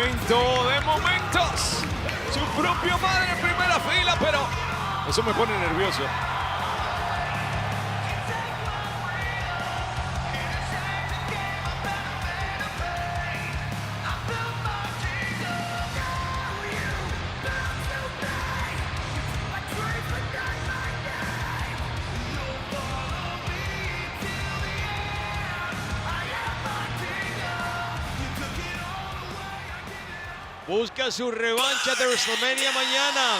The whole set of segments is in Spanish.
de momentos, su propio padre en primera fila, pero eso me pone nervioso. Busca su revancha de WrestleMania mañana.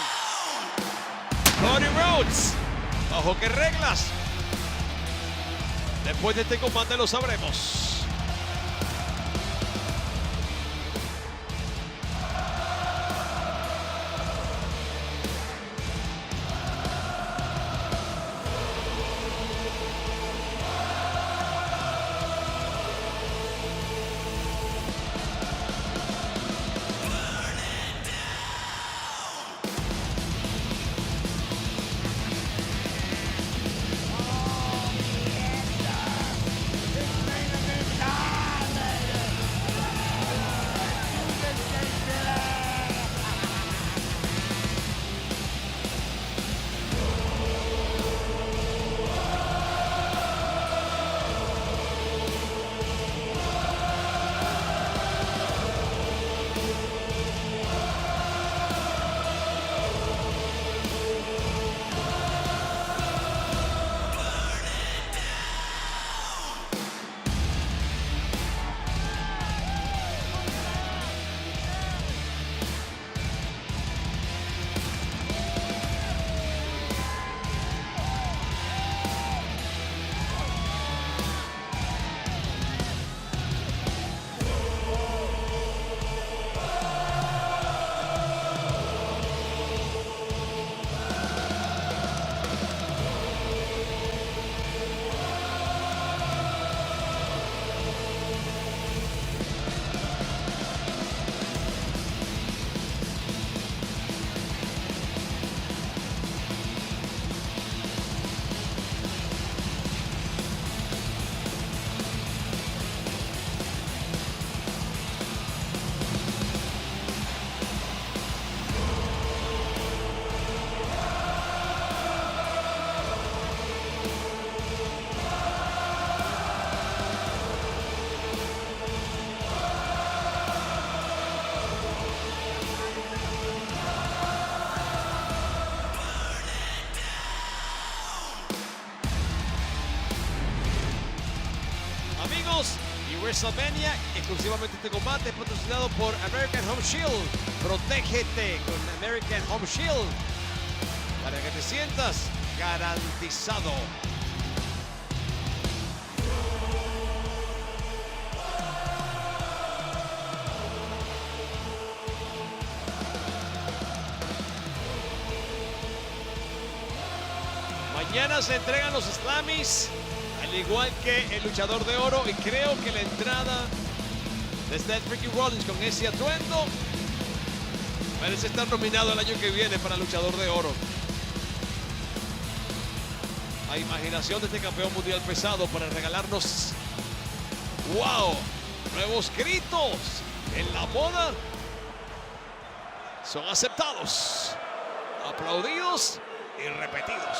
Cody Rhodes. ¿Bajo qué reglas? Después de este combate lo sabremos. Y WrestleMania, exclusivamente este combate es patrocinado por American Home Shield. Protégete con American Home Shield para que te sientas garantizado. Mañana se entregan los Slammies, al igual que el luchador de oro, y creo que la entrada de Seth Ricky Rollins con ese atuendo merece estar nominado el año que viene para luchador de oro. La imaginación de este campeón mundial pesado para regalarnos, wow, nuevos gritos en la moda son aceptados, aplaudidos y repetidos.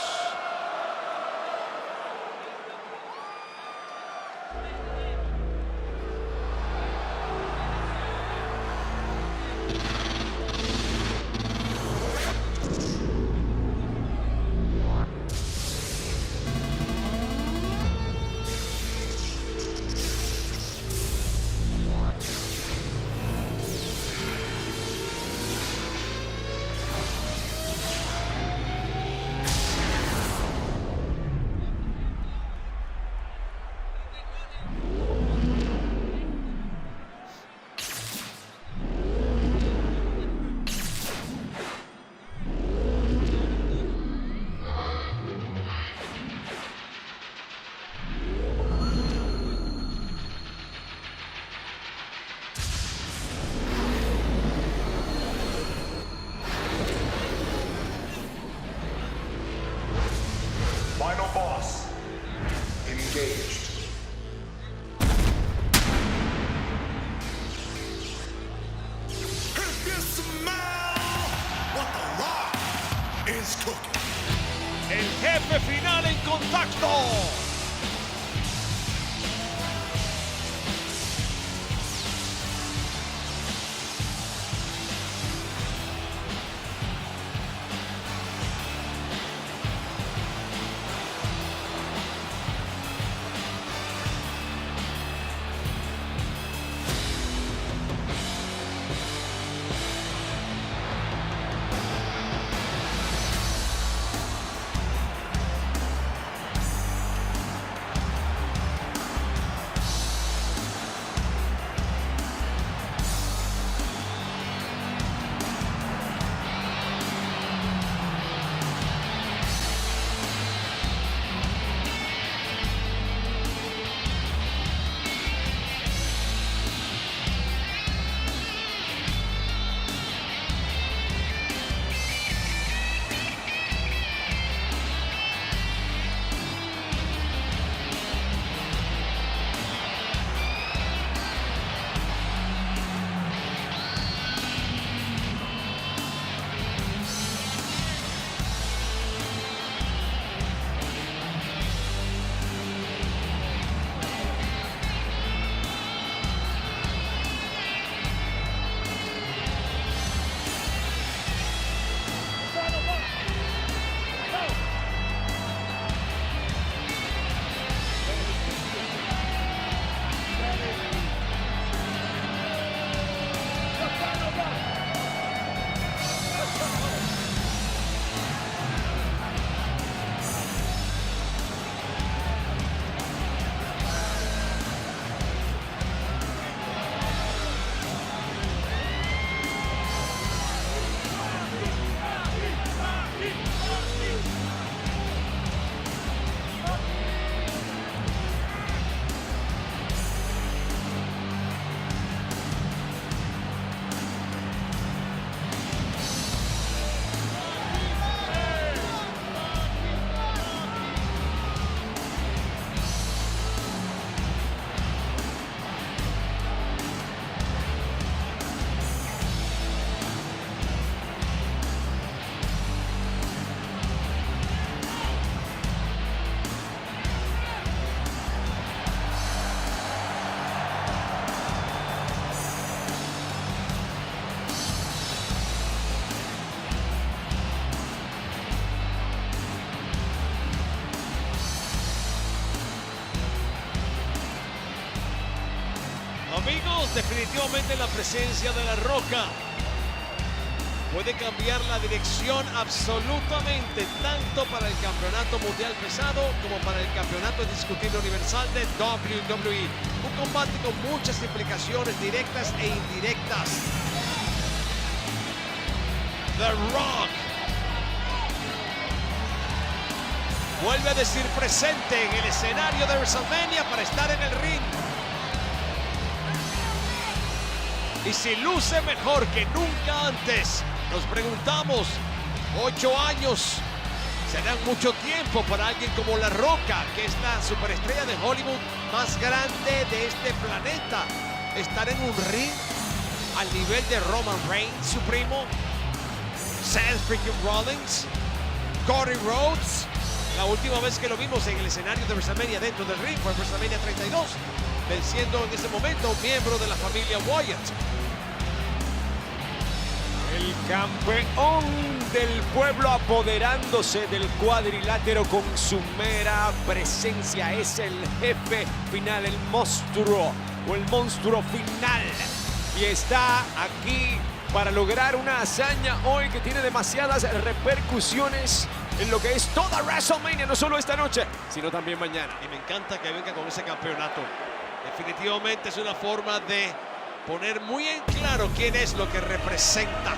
jefe final en contacto. Amigos, definitivamente la presencia de La Roca puede cambiar la dirección absolutamente, tanto para el campeonato mundial pesado como para el campeonato indiscutible universal de WWE. Un combate con muchas implicaciones directas e indirectas. The Rock vuelve a decir presente en el escenario de WrestleMania para estar en el ring. Y si luce mejor que nunca antes, nos preguntamos, 8 años serán mucho tiempo para alguien como La Roca, que es la superestrella de Hollywood más grande de este planeta. Estar en un ring al nivel de Roman Reigns, su primo, Seth freaking Rollins, Cody Rhodes. La última vez que lo vimos en el escenario de WrestleMania dentro del ring fue en WrestleMania 32, venciendo en ese momento a un miembro de la familia Wyatt. El campeón del pueblo apoderándose del cuadrilátero con su mera presencia. Es el jefe final, el monstruo o el monstruo final. Y está aquí para lograr una hazaña hoy que tiene demasiadas repercusiones en lo que es toda WrestleMania, no solo esta noche, sino también mañana. Y me encanta que venga con ese campeonato. Definitivamente es una forma de poner muy en claro quién es lo que representa.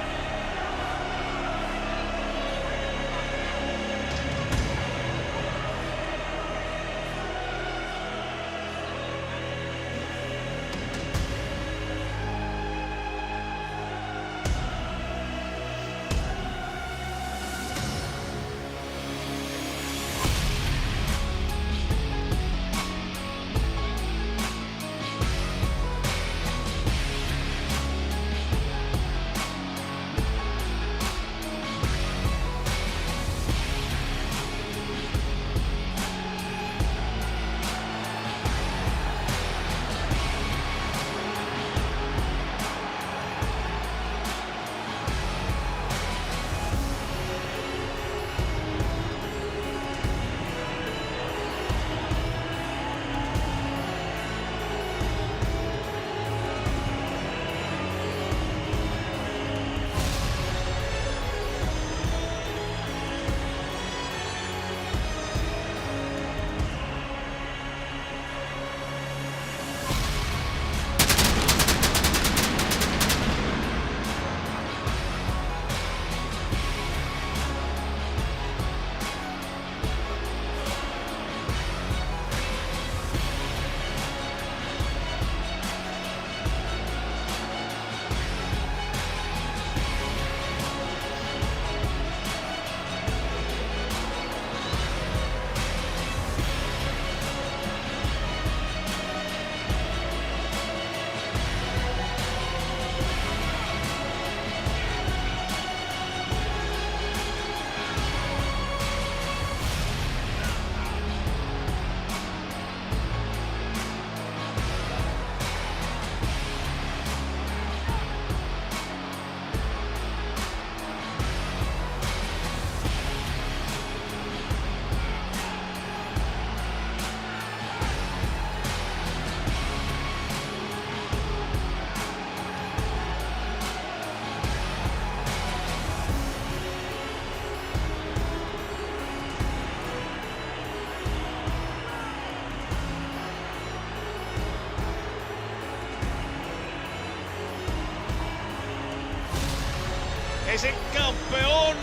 es el campeón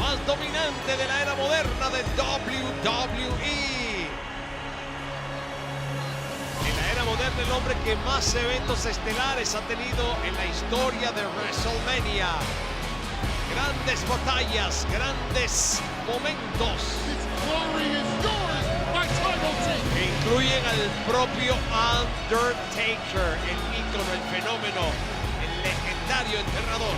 más dominante de la era moderna de WWE. En la era moderna, el hombre que más eventos estelares ha tenido en la historia de WrestleMania. Grandes batallas, grandes momentos. Que incluyen al propio Undertaker, el ícono, el fenómeno, el legendario enterrador.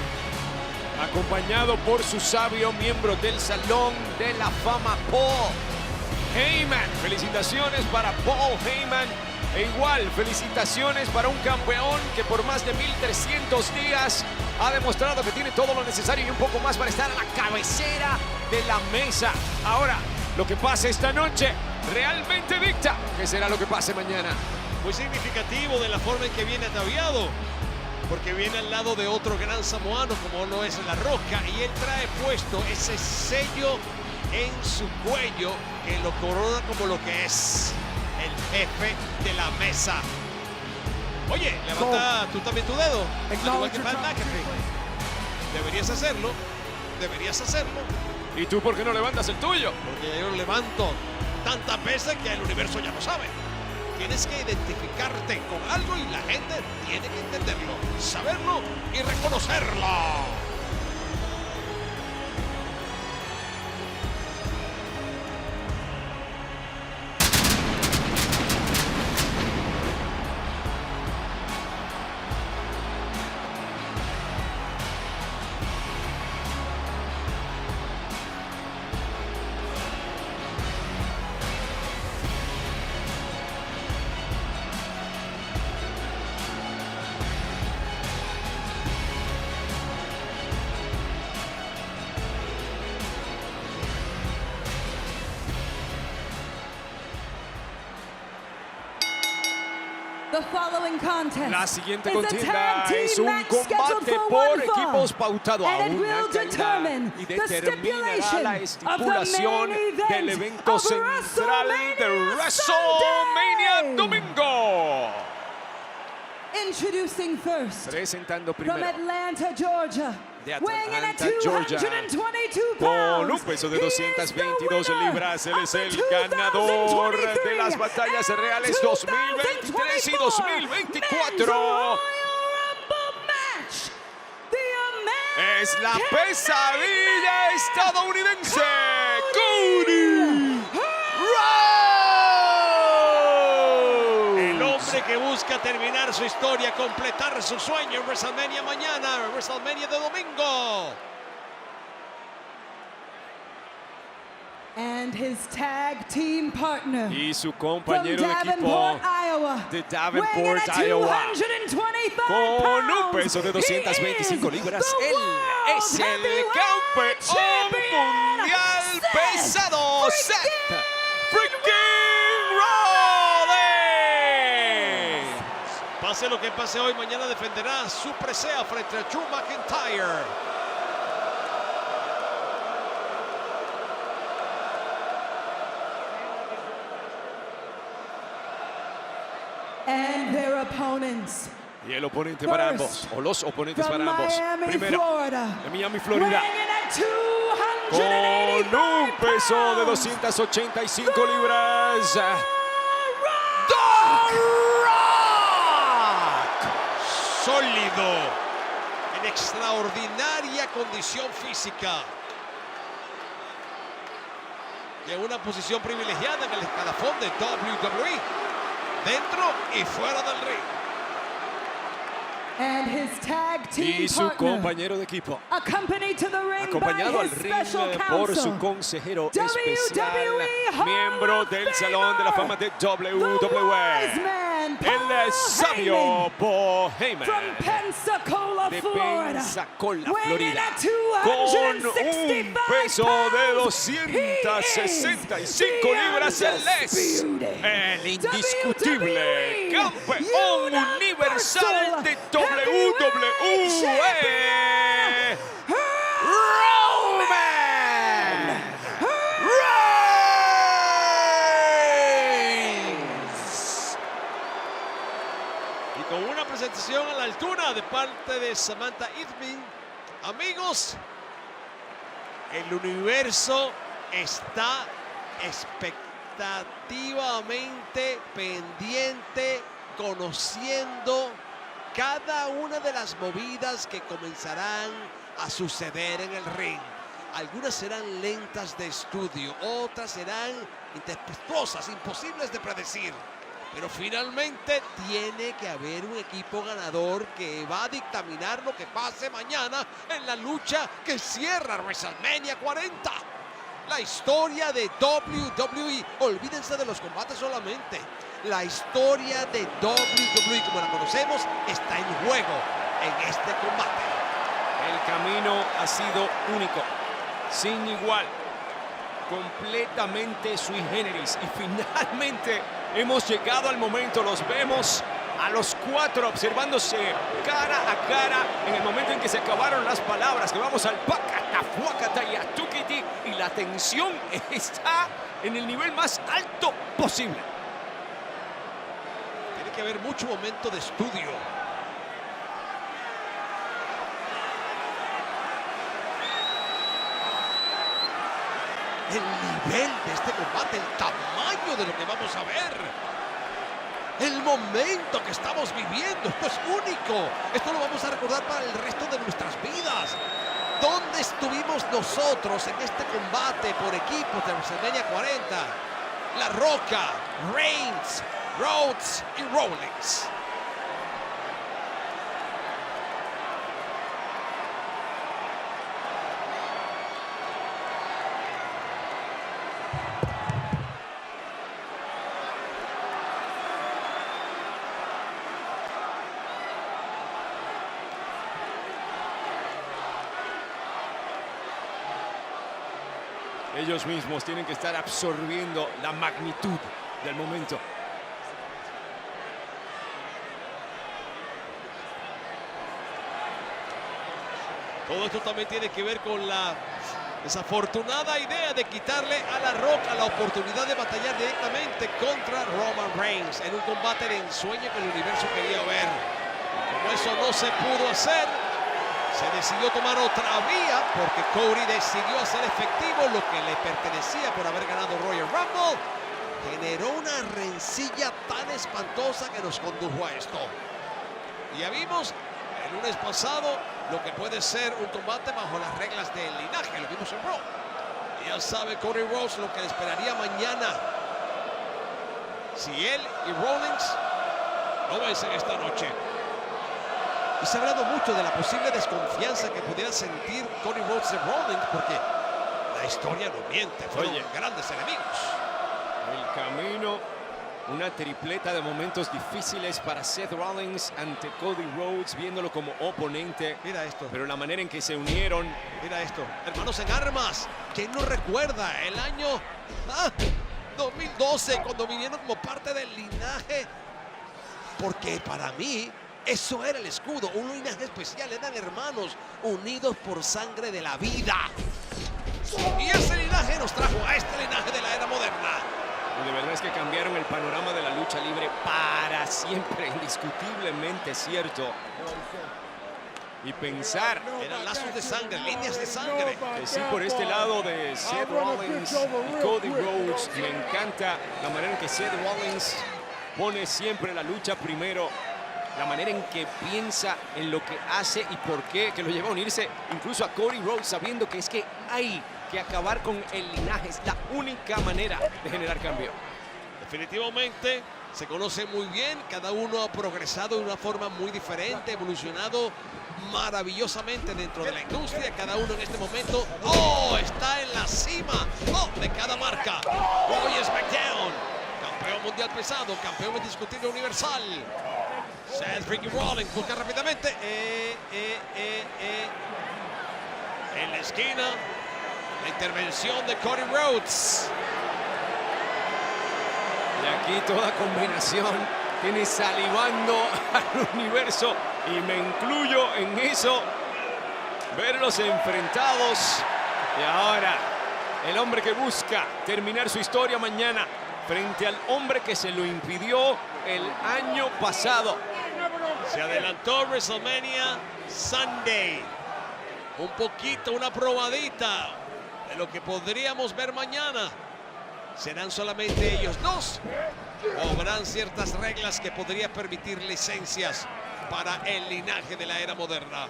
Acompañado por su sabio miembro del Salón de la Fama, Paul Heyman. Felicitaciones para Paul Heyman. E igual, felicitaciones para un campeón que por más de 1300 días ha demostrado que tiene todo lo necesario y un poco más para estar a la cabecera de la mesa. Ahora, lo que pase esta noche realmente dicta qué será lo que pase mañana. Muy significativo de la forma en que viene ataviado, porque viene al lado de otro gran samoano como lo es La Roca, y él trae puesto ese sello en su cuello que lo corona como lo que es el jefe de la mesa. Oye, levanta tú también tu dedo, al igual que Pat McAfee. Deberías hacerlo, deberías hacerlo. ¿Y tú por qué no levantas el tuyo? Porque yo levanto tantas veces que el universo ya lo sabe. Tienes que identificarte con algo y la gente tiene que entenderlo, saberlo y reconocerlo. La siguiente contienda es un combate por equipos pautado a una caída y determinará la estipulación del evento central de WrestleMania domingo. Introducing first, Presentando from primero Atlanta, Georgia, de weighing in at Atlanta, Georgia, 222 con un pounds, peso de he is 222 the winner libras. Él of es the el ganador de 2023 las batallas and reales 2023 y 2024. Royal Rumble match. The Es la pesadilla estadounidense, Cody El Rhodes. hombre que busca terminar su historia, completar su sueño en WrestleMania mañana, WrestleMania de domingo. and his tag team partner Y su from compañero de equipo Davenport, Iowa, de weighing in Davenport, at Iowa, 225 con un pounds, peso de 225 he is libras. the Él World es el Heavyweight campeón Champion, mundial Seth pesado, Seth freaking Rollins. Pase lo que pase hoy, mañana defenderá su presea frente a Drew McIntyre. and their opponents. Y el oponente para ambos, o los oponentes From para ambos. Miami, Primero, Florida, de Miami, Florida, weighing in at con 285 un peso de pounds, 285 libras. The The Rock. Sólido, en extraordinaria condición física. Y en una posición privilegiada en el escalafón de WWE, dentro y fuera del ring. and his tag team Y su partner, compañero de equipo, accompanied to the ring acompañado by al his ring special por su counsel, consejero WWE especial, Hall miembro of del Salón de la Fama de the wise WWE, man, Paul el sabio Paul Heyman, from Pensacola, de Florida, Pensacola, weighing in Florida, at con 265 un peso de pounds. He 265 is libras. the Él es undisputed el indiscutible WWE campeón universal de WWE, Roman Reigns. Y con una presentación a la altura de parte de Samantha Irving, Amigos, el universo está expectativamente pendiente, conociendo cada una de las movidas que comenzarán a suceder en el ring. Algunas serán lentas de estudio, otras serán intempestuosas, imposibles de predecir. Pero finalmente tiene que haber un equipo ganador que va a dictaminar lo que pase mañana en la lucha que cierra WrestleMania 40. La historia de WWE. Olvídense de los combates solamente. La historia de WWE como la conocemos está en juego en este combate. El camino ha sido único, sin igual, completamente sui generis. Y finalmente hemos llegado al momento, los vemos a los cuatro observándose cara a cara en el momento en que se acabaron las palabras, que vamos al Pakata, Fuakata y Atukiti, y la tensión está en el nivel más alto posible. Tiene que haber mucho momento de estudio. El nivel de este combate, el tamaño de lo que vamos a ver. El momento que estamos viviendo, esto es único. Esto lo vamos a recordar para el resto de nuestras vidas. ¿Dónde estuvimos nosotros en este combate por equipos de WrestleMania 40? La Roca, Reigns, Rhodes y Rollins. Ellos mismos tienen que estar absorbiendo la magnitud del momento. Todo esto también tiene que ver con la desafortunada idea de quitarle a La Roca la oportunidad de batallar directamente contra Roman Reigns en un combate de ensueño que el universo quería ver. Como eso no se pudo hacer, se decidió tomar otra vía porque Cody decidió hacer efectivo lo que le pertenecía por haber ganado Royal Rumble. Generó una rencilla tan espantosa que nos condujo a esto. Y ya vimos el lunes pasado lo que puede ser un combate bajo las reglas del linaje. Lo vimos en Raw. Y ya sabe Cody Rhodes lo que le esperaría mañana. Si él y Rollins no vencen esta noche. Y se ha hablado mucho de la posible desconfianza que pudiera sentir Cody Rhodes de Rollins, porque la historia no miente, fueron grandes enemigos. El camino, una tripleta de momentos difíciles para Seth Rollins ante Cody Rhodes, viéndolo como oponente. Mira esto. Pero la manera en que se unieron. Mira esto. Hermanos en armas. ¿Quién nos recuerda el año 2012, cuando vinieron como parte del linaje? Porque para mí eso era el escudo, un linaje especial, eran hermanos unidos por sangre de la vida. Y ese linaje nos trajo a este linaje de la era moderna. Y de verdad es que cambiaron el panorama de la lucha libre para siempre, indiscutiblemente cierto. Y pensar, eran lazos de sangre, líneas de sangre. Que sí, por este lado de Seth Rollins y Cody Rhodes, me encanta la manera en que Seth Rollins pone siempre la lucha primero. La manera en que piensa en lo que hace y por qué, que lo lleva a unirse incluso a Cody Rhodes, sabiendo que es que hay que acabar con el linaje. Es la única manera de generar cambio. Definitivamente se conoce muy bien, cada uno ha progresado de una forma muy diferente, evolucionado maravillosamente dentro de la industria, cada uno en este momento está en la cima de cada marca. Hoy es SmackDown, campeón mundial pesado, campeón indiscutible universal. Seth Ricky Rollins busca rápidamente en la esquina la intervención de Cody Rhodes. Y aquí toda combinación tiene salivando al universo, y me incluyo en eso, verlos enfrentados. Y ahora el hombre que busca terminar su historia mañana frente al hombre que se lo impidió el año pasado. Se adelantó WrestleMania Sunday. un poquito, una probadita de lo que podríamos ver mañana. ¿Serán solamente ellos dos o habrán ciertas reglas que podrían permitir licencias para el linaje de la era moderna?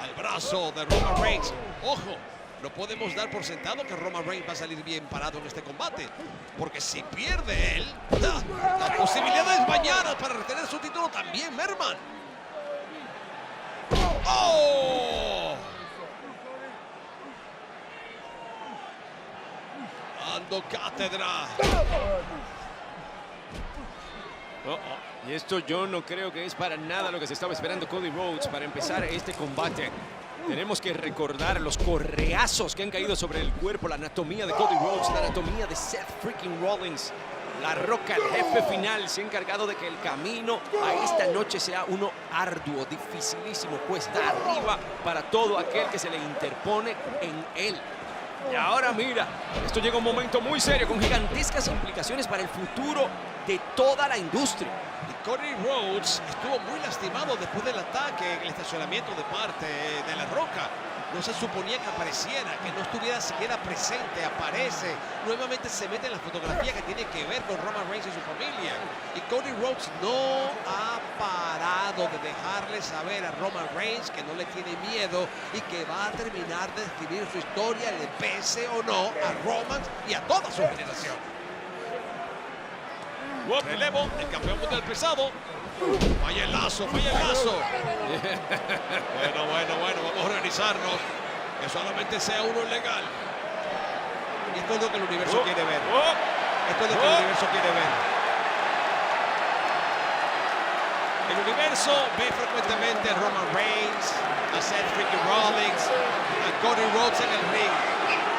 Al brazo de Roman Reigns. Ojo, no podemos dar por sentado que Roman Reigns va a salir bien parado en este combate, porque si pierde él, las posibilidades mañana para retener su título también merman. ¡Oh! Dando cátedra. Y esto yo no creo que es para nada lo que se estaba esperando Cody Rhodes para empezar este combate. Tenemos que recordar los correazos que han caído sobre el cuerpo, la anatomía de Cody Rhodes, la anatomía de Seth freaking Rollins. La Roca, el jefe final, se ha encargado de que el camino a esta noche sea uno arduo, dificilísimo, cuesta arriba para todo aquel que se le interpone en él. Y ahora mira, esto llega a un momento muy serio con gigantescas implicaciones para el futuro de toda la industria. Y Cody Rhodes estuvo muy lastimado después del ataque en el estacionamiento de parte de La Roca. No se suponía que apareciera, que no estuviera siquiera presente, aparece. Nuevamente se mete en la fotografía que tiene que ver con Roman Reigns y su familia. Y Cody Rhodes no ha parado de dejarle saber a Roman Reigns que no le tiene miedo y que va a terminar de escribir su historia, le pese o no a Roman y a toda su generación. Relevo, el campeón mundial pesado. Falla el lazo, falla el lazo. Bueno, vamos a organizarnos. Que solamente sea uno legal. Y esto es lo que el universo quiere ver. Esto es lo que el universo quiere ver. El universo ve frecuentemente a Roman Reigns, a Seth freaking Rollins, a Cody Rhodes en el ring.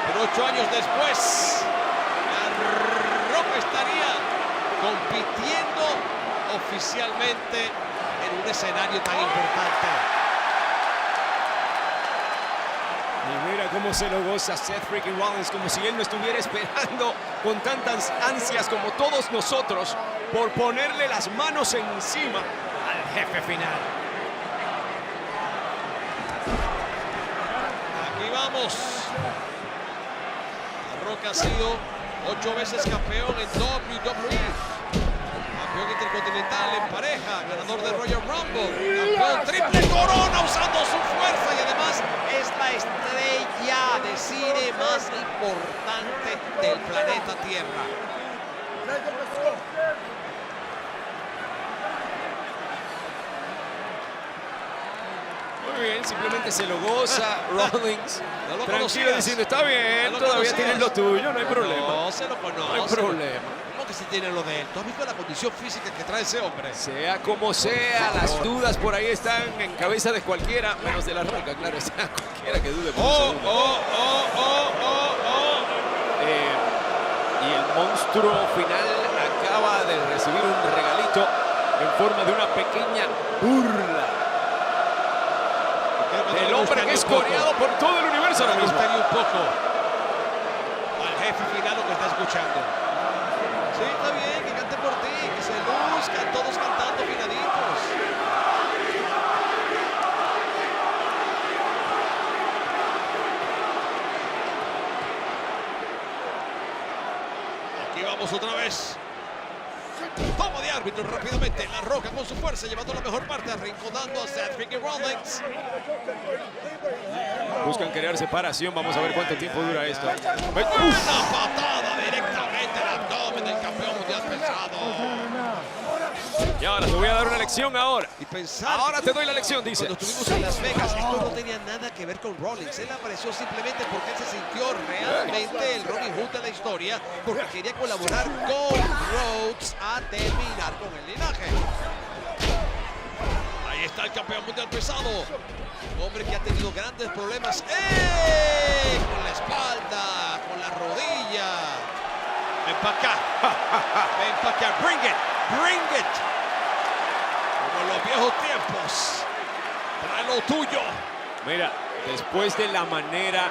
Pero 8 años después, La Roca estaría compitiendo oficialmente en un escenario tan importante. Y mira cómo se lo goza Seth freaking Rollins, como si él no estuviera esperando con tantas ansias como todos nosotros por ponerle las manos encima al jefe final. Aquí vamos. La Roca ha sido 8 veces campeón en WWE. Campeón intercontinental en pareja, ganador de Royal Rumble, campeón triple corona usando su fuerza y además es la estrella de cine más importante del planeta Tierra. Muy bien, simplemente se lo goza Rollins. No lo tranquilo conocías. Diciendo, está bien, No lo todavía conocías. tienes lo tuyo, no hay problema. No se lo conoce. No hay problema. ¿Cómo que si tiene lo de él? ¿Tú has visto la condición física que trae ese hombre? Sea como sea, las dudas por ahí están en cabeza de cualquiera, menos de La Roca, claro, está cualquiera que dude por un segundo. Y el monstruo final acaba de recibir un regalito en forma de una pequeña burla del hombre que es coreado por todo el universo ahora Me mismo. gustaría un poco al jefe final lo que está escuchando. Sí, está bien, que cante por ti, que se luzcan, todos cantando finaditos. Aquí vamos otra vez. Toma de árbitro rápidamente. La Roca con su fuerza llevando la mejor parte, arrinconando a Seth freaking Rollins. Buscan crear separación, vamos a ver cuánto tiempo dura esto. Una patada directamente al abdomen del campeón mundial pesado. Y ahora te voy a dar una lección ahora. Y pensar Ahora te doy la lección, dice. cuando estuvimos en Las Vegas, esto no tenía nada que ver con Rollins. Él apareció simplemente porque él se sintió realmente el Robin Hood de la historia, porque quería colaborar con Rhodes a terminar con el linaje. Ahí está el campeón mundial pesado. Un hombre que ha tenido grandes problemas con la espalda, con la rodilla. Ven para acá. Ven para acá. Bring it. Bring it. Como en los viejos tiempos. Trae lo tuyo. Mira, después de la manera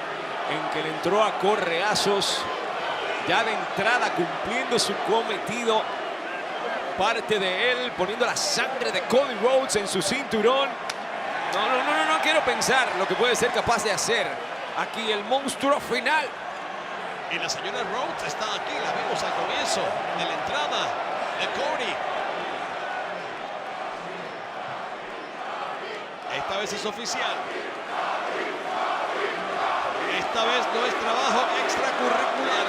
en que le entró a correazos, ya de entrada cumpliendo su cometido, parte de él poniendo la sangre de Cody Rhodes en su cinturón. No quiero pensar lo que puede ser capaz de hacer aquí el monstruo final. Y la señora Rhodes está aquí, la vimos al comienzo de la entrada de Cody. Esta vez es oficial. Esta vez no es trabajo extracurricular.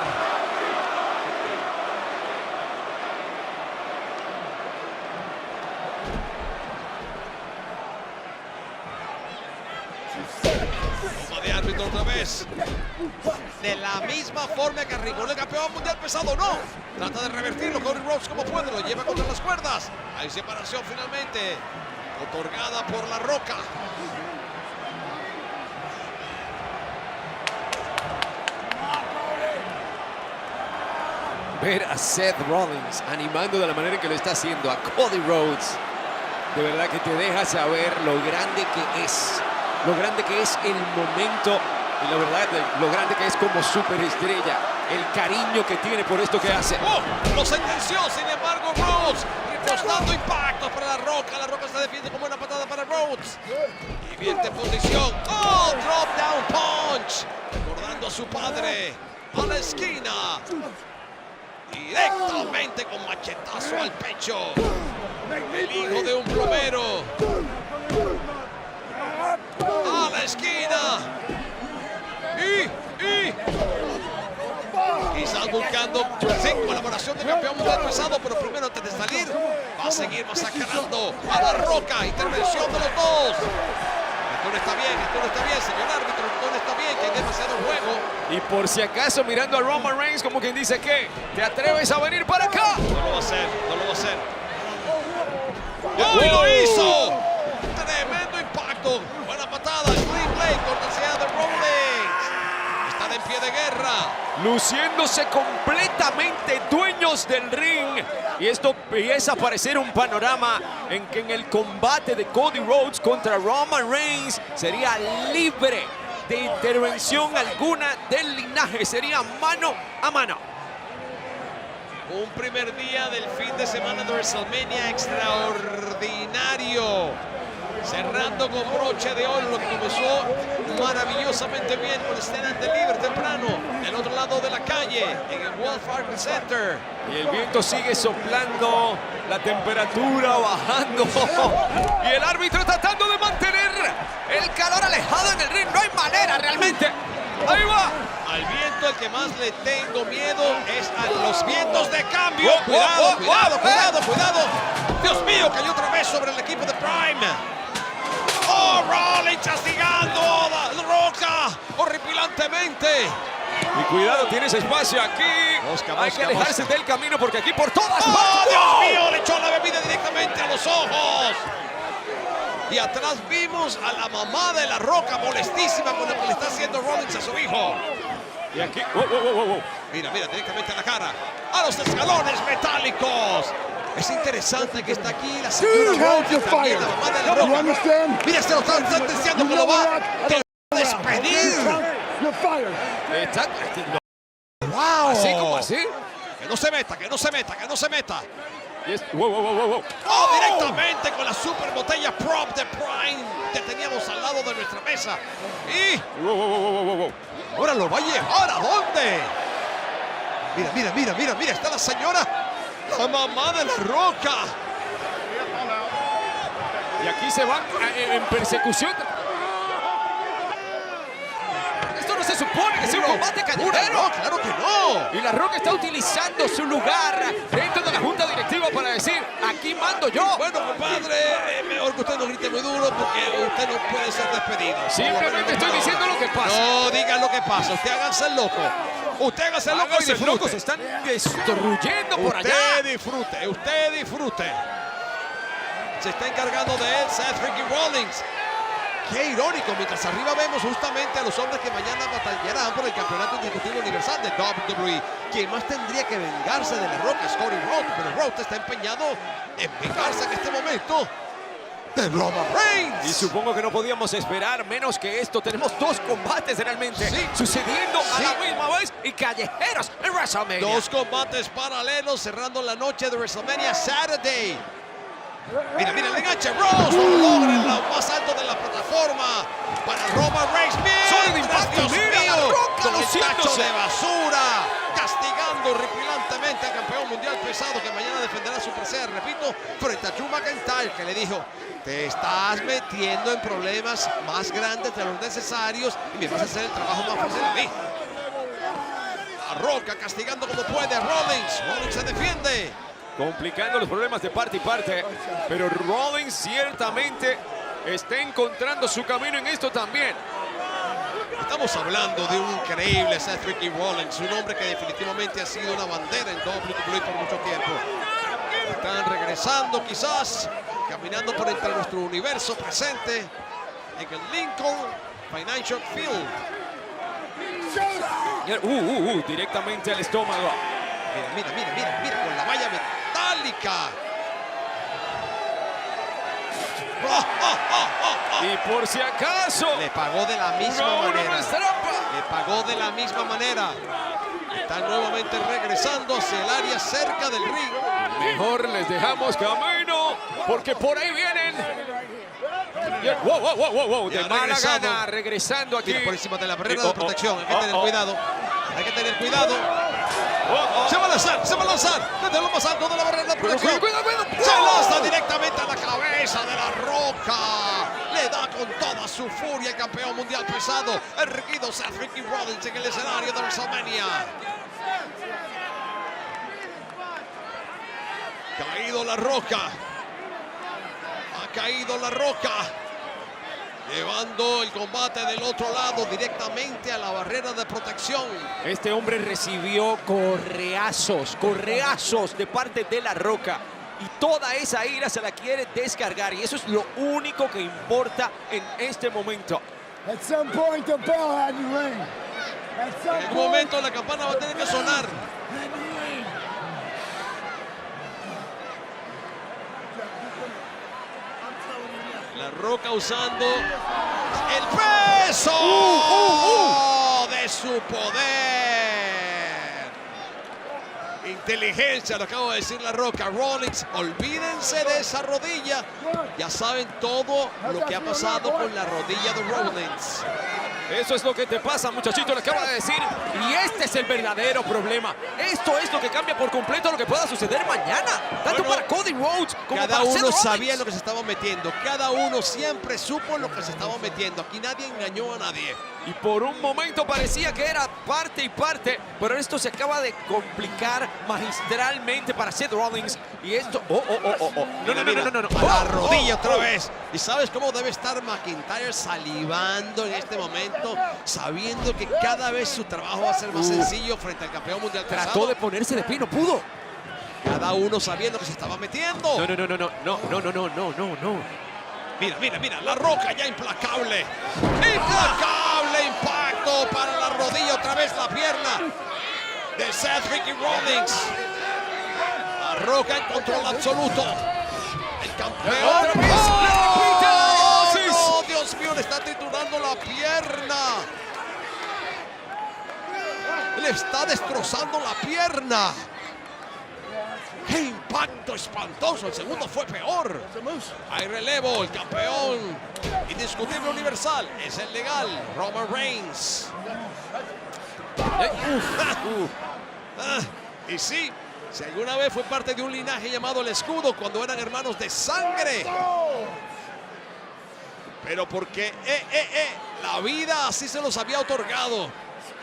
Toma de árbitro otra vez. De la misma forma que arregló el campeón mundial pesado, no. Trata de revertirlo Cody Rhodes como puede, lo lleva contra las cuerdas. Hay separación finalmente, otorgada por La Roca. Ver a Seth Rollins animando de la manera en que lo está haciendo a Cody Rhodes, de verdad que te deja saber lo grande que es. Lo grande que es el momento y la verdad, lo grande que es como superestrella. El cariño que tiene por esto que hace. ¡Oh! Lo sentenció, sin embargo, Rhodes repostando impactos para La Roca. La Roca se defiende como una patada para Rhodes. Y bien de posición. ¡Oh! Drop down punch. Recordando a su padre. A la esquina. Directamente con machetazo al pecho. El hijo de un plomero. A la esquina. Quizás buscando colaboración de campeón mundial pesado, pero primero antes de salir va a seguir masacrando a La Roca. Intervención de los dos. Esto no está bien, señor árbitro. Esto no está bien, que hay demasiado juego. Y por si acaso mirando a Roman Reigns como quien dice que ¿te atreves a venir para acá? No lo va a hacer, no lo va a hacer. ¡Oh, y lo hizo! Tremendo impacto. Buena patada, Spring Blade, cortesía de Rollins. Están en pie de guerra. Luciéndose completamente dueños del ring. Y esto empieza a parecer un panorama en que en el combate de Cody Rhodes contra Roman Reigns sería libre de intervención alguna del linaje. Sería mano a mano. Un primer día del fin de semana de WrestleMania extraordinario. Cerrando con broche de oro, lo que comenzó maravillosamente bien con Stand and Deliver temprano, del otro lado de la calle, en el Wells Fargo Center. Y el viento sigue soplando, la temperatura bajando. Y el árbitro tratando de mantener el calor alejado en el ring. No hay manera realmente. Ahí va. Al viento, el que más le tengo miedo es a los vientos de cambio. Oh, Cuidado, oh, oh, cuidado, oh, cuidado, cuidado. Dios mío, cayó otra vez sobre el equipo de Prime. ¡Oh, Rollins castigando a La Roca horripilantemente! Y cuidado, tienes espacio aquí. Hay que alejarse del camino porque aquí por todas ¡Oh, partes. Dios mío! Le echó la bebida directamente a los ojos. Y atrás vimos a la mamá de La Roca molestísima con lo que le está haciendo Rollins a su hijo. Y aquí, wow. Mira, directamente a la cara. ¡A los escalones metálicos! Es interesante que está aquí la señora Rhodes, también la mamá de La Roca. Mira, se lo están sentenciando que lo va a despedir. ¡Wow! Así como así. Que no se meta, que no se meta, que no se meta. Wow. ¡Oh! Directamente con la super botella prop de Prime que teníamos al lado de nuestra mesa. Y Wow. ahora lo va a llevar. ¿A dónde? Mira, está la señora. La mamá de La Roca. Y aquí se van en persecución. Esto no se supone que sea un combate callejero. No, claro que no. Y La Roca está utilizando su lugar dentro de la junta directiva para decir, aquí mando yo. Bueno, compadre, mejor que usted no grite muy duro porque usted no puede ser despedido. Simplemente estoy diciendo lo que pasa. No digan lo que pasa. Usted háganse el loco. Usted hágase el loco y disfrute. Se están destruyendo por allá. Usted disfrute. Se está encargando de él Seth Freaking Rollins. Qué irónico, mientras arriba vemos justamente a los hombres que mañana batallarán por el campeonato indiscutible universal de WWE. Quien más tendría que vengarse de La Roca es Cody Rhodes, pero Rhodes está empeñado en vengarse en este momento de Roman Reigns. Y supongo que no podíamos esperar menos que esto. Tenemos dos combates realmente sucediendo a la misma vez y callejeros en WrestleMania. Dos combates paralelos cerrando la noche de WrestleMania Saturday. Mira, mira el enganche. Rose lo logra en lo más alto de la plataforma para Roman Reigns. Zona de impacto, Dios mira, mío, La Roca con el luciéndose. tacho de basura, castigando horripilantemente al campeón mundial pesado que mañana defenderá su presea, repito, frente a Drew McIntyre, que le dijo: te estás metiendo en problemas más grandes de los necesarios y me vas a hacer el trabajo más fácil a mí. La Roca castigando como puede a Rollins. Rollins se defiende. Complicando los problemas de parte y parte. Pero Rollins ciertamente está encontrando su camino en esto también. Estamos hablando de un increíble Seth Freaky Rollins, un hombre que definitivamente ha sido una bandera en WWE por mucho tiempo. Están regresando quizás, caminando por entre nuestro universo presente en el Lincoln Financial Field. Directamente al estómago. Mira, mira, mira, mira, con la valla metálica. Y por si acaso, Le pagó de la misma uno manera. no es trampa. Le pagó de la misma manera. Están nuevamente regresando hacia el área cerca del ring. Mejor les dejamos camino, porque por ahí vienen. Wow. De Ya mala regresado. gana, regresando aquí. Mira, por encima de la barrera de protección. Hay que tener oh. cuidado. Hay que tener cuidado. Se va a lanzar, se va a lanzar. Desde lo más alto de la barrera de protección. Cuidado. Se lanza directamente a la cabeza de La Roca. Le da con toda su furia el campeón mundial pesado, erguido Seth Freaky Rollins en el escenario de WrestleMania. Caído La Roca. Ha caído La Roca. Llevando el combate del otro lado directamente a la barrera de protección. Este hombre recibió correazos de parte de La Roca. Y toda esa ira se la quiere descargar. Y eso es lo único que importa en este momento. At some point, the bell had to ring. At En some algún point, momento la campana va a tener que sonar. La Roca usando el peso de su poder. Inteligencia, lo acabo de decir La Roca. Rollins, olvídense de esa rodilla. Ya saben todo lo que ha pasado con la rodilla de Rollins. Eso es lo que te pasa, muchachito, le acaba de decir. Y este es el verdadero problema. Esto es lo que cambia por completo lo que pueda suceder mañana. Tanto Bueno, para Cody Rhodes como Cada para Seth uno Rollins. sabía lo que se estaba metiendo. Cada uno siempre supo lo que se estaba metiendo. Aquí nadie engañó a nadie. Y por un momento parecía que era parte y parte, pero esto se acaba de complicar magistralmente para Seth Rollins. Y esto... No. A la rodilla otra vez. ¿Y sabes cómo debe estar McIntyre salivando en este momento? Sabiendo que cada vez su trabajo va a ser más sencillo frente al campeón mundial pesado. Trató de ponerse de pie, no pudo. Cada uno sabiendo que se estaba metiendo. No. Mira, La Roca ya implacable. Implacable impacto para la rodilla, otra vez la pierna de Seth Freaky Rollins. La Roca en control absoluto. El campeón. Otra vez, le repite la dosis. No, Dios mío, le está triturando la pierna. Le está destrozando la pierna. ¡Qué impacto espantoso! El segundo fue peor. Hay relevo. El campeón indiscutible universal es el legal, Roman Reigns. Y sí, si alguna vez fue parte de un linaje llamado el Escudo, cuando eran hermanos de sangre. Pero porque la vida así se los había otorgado.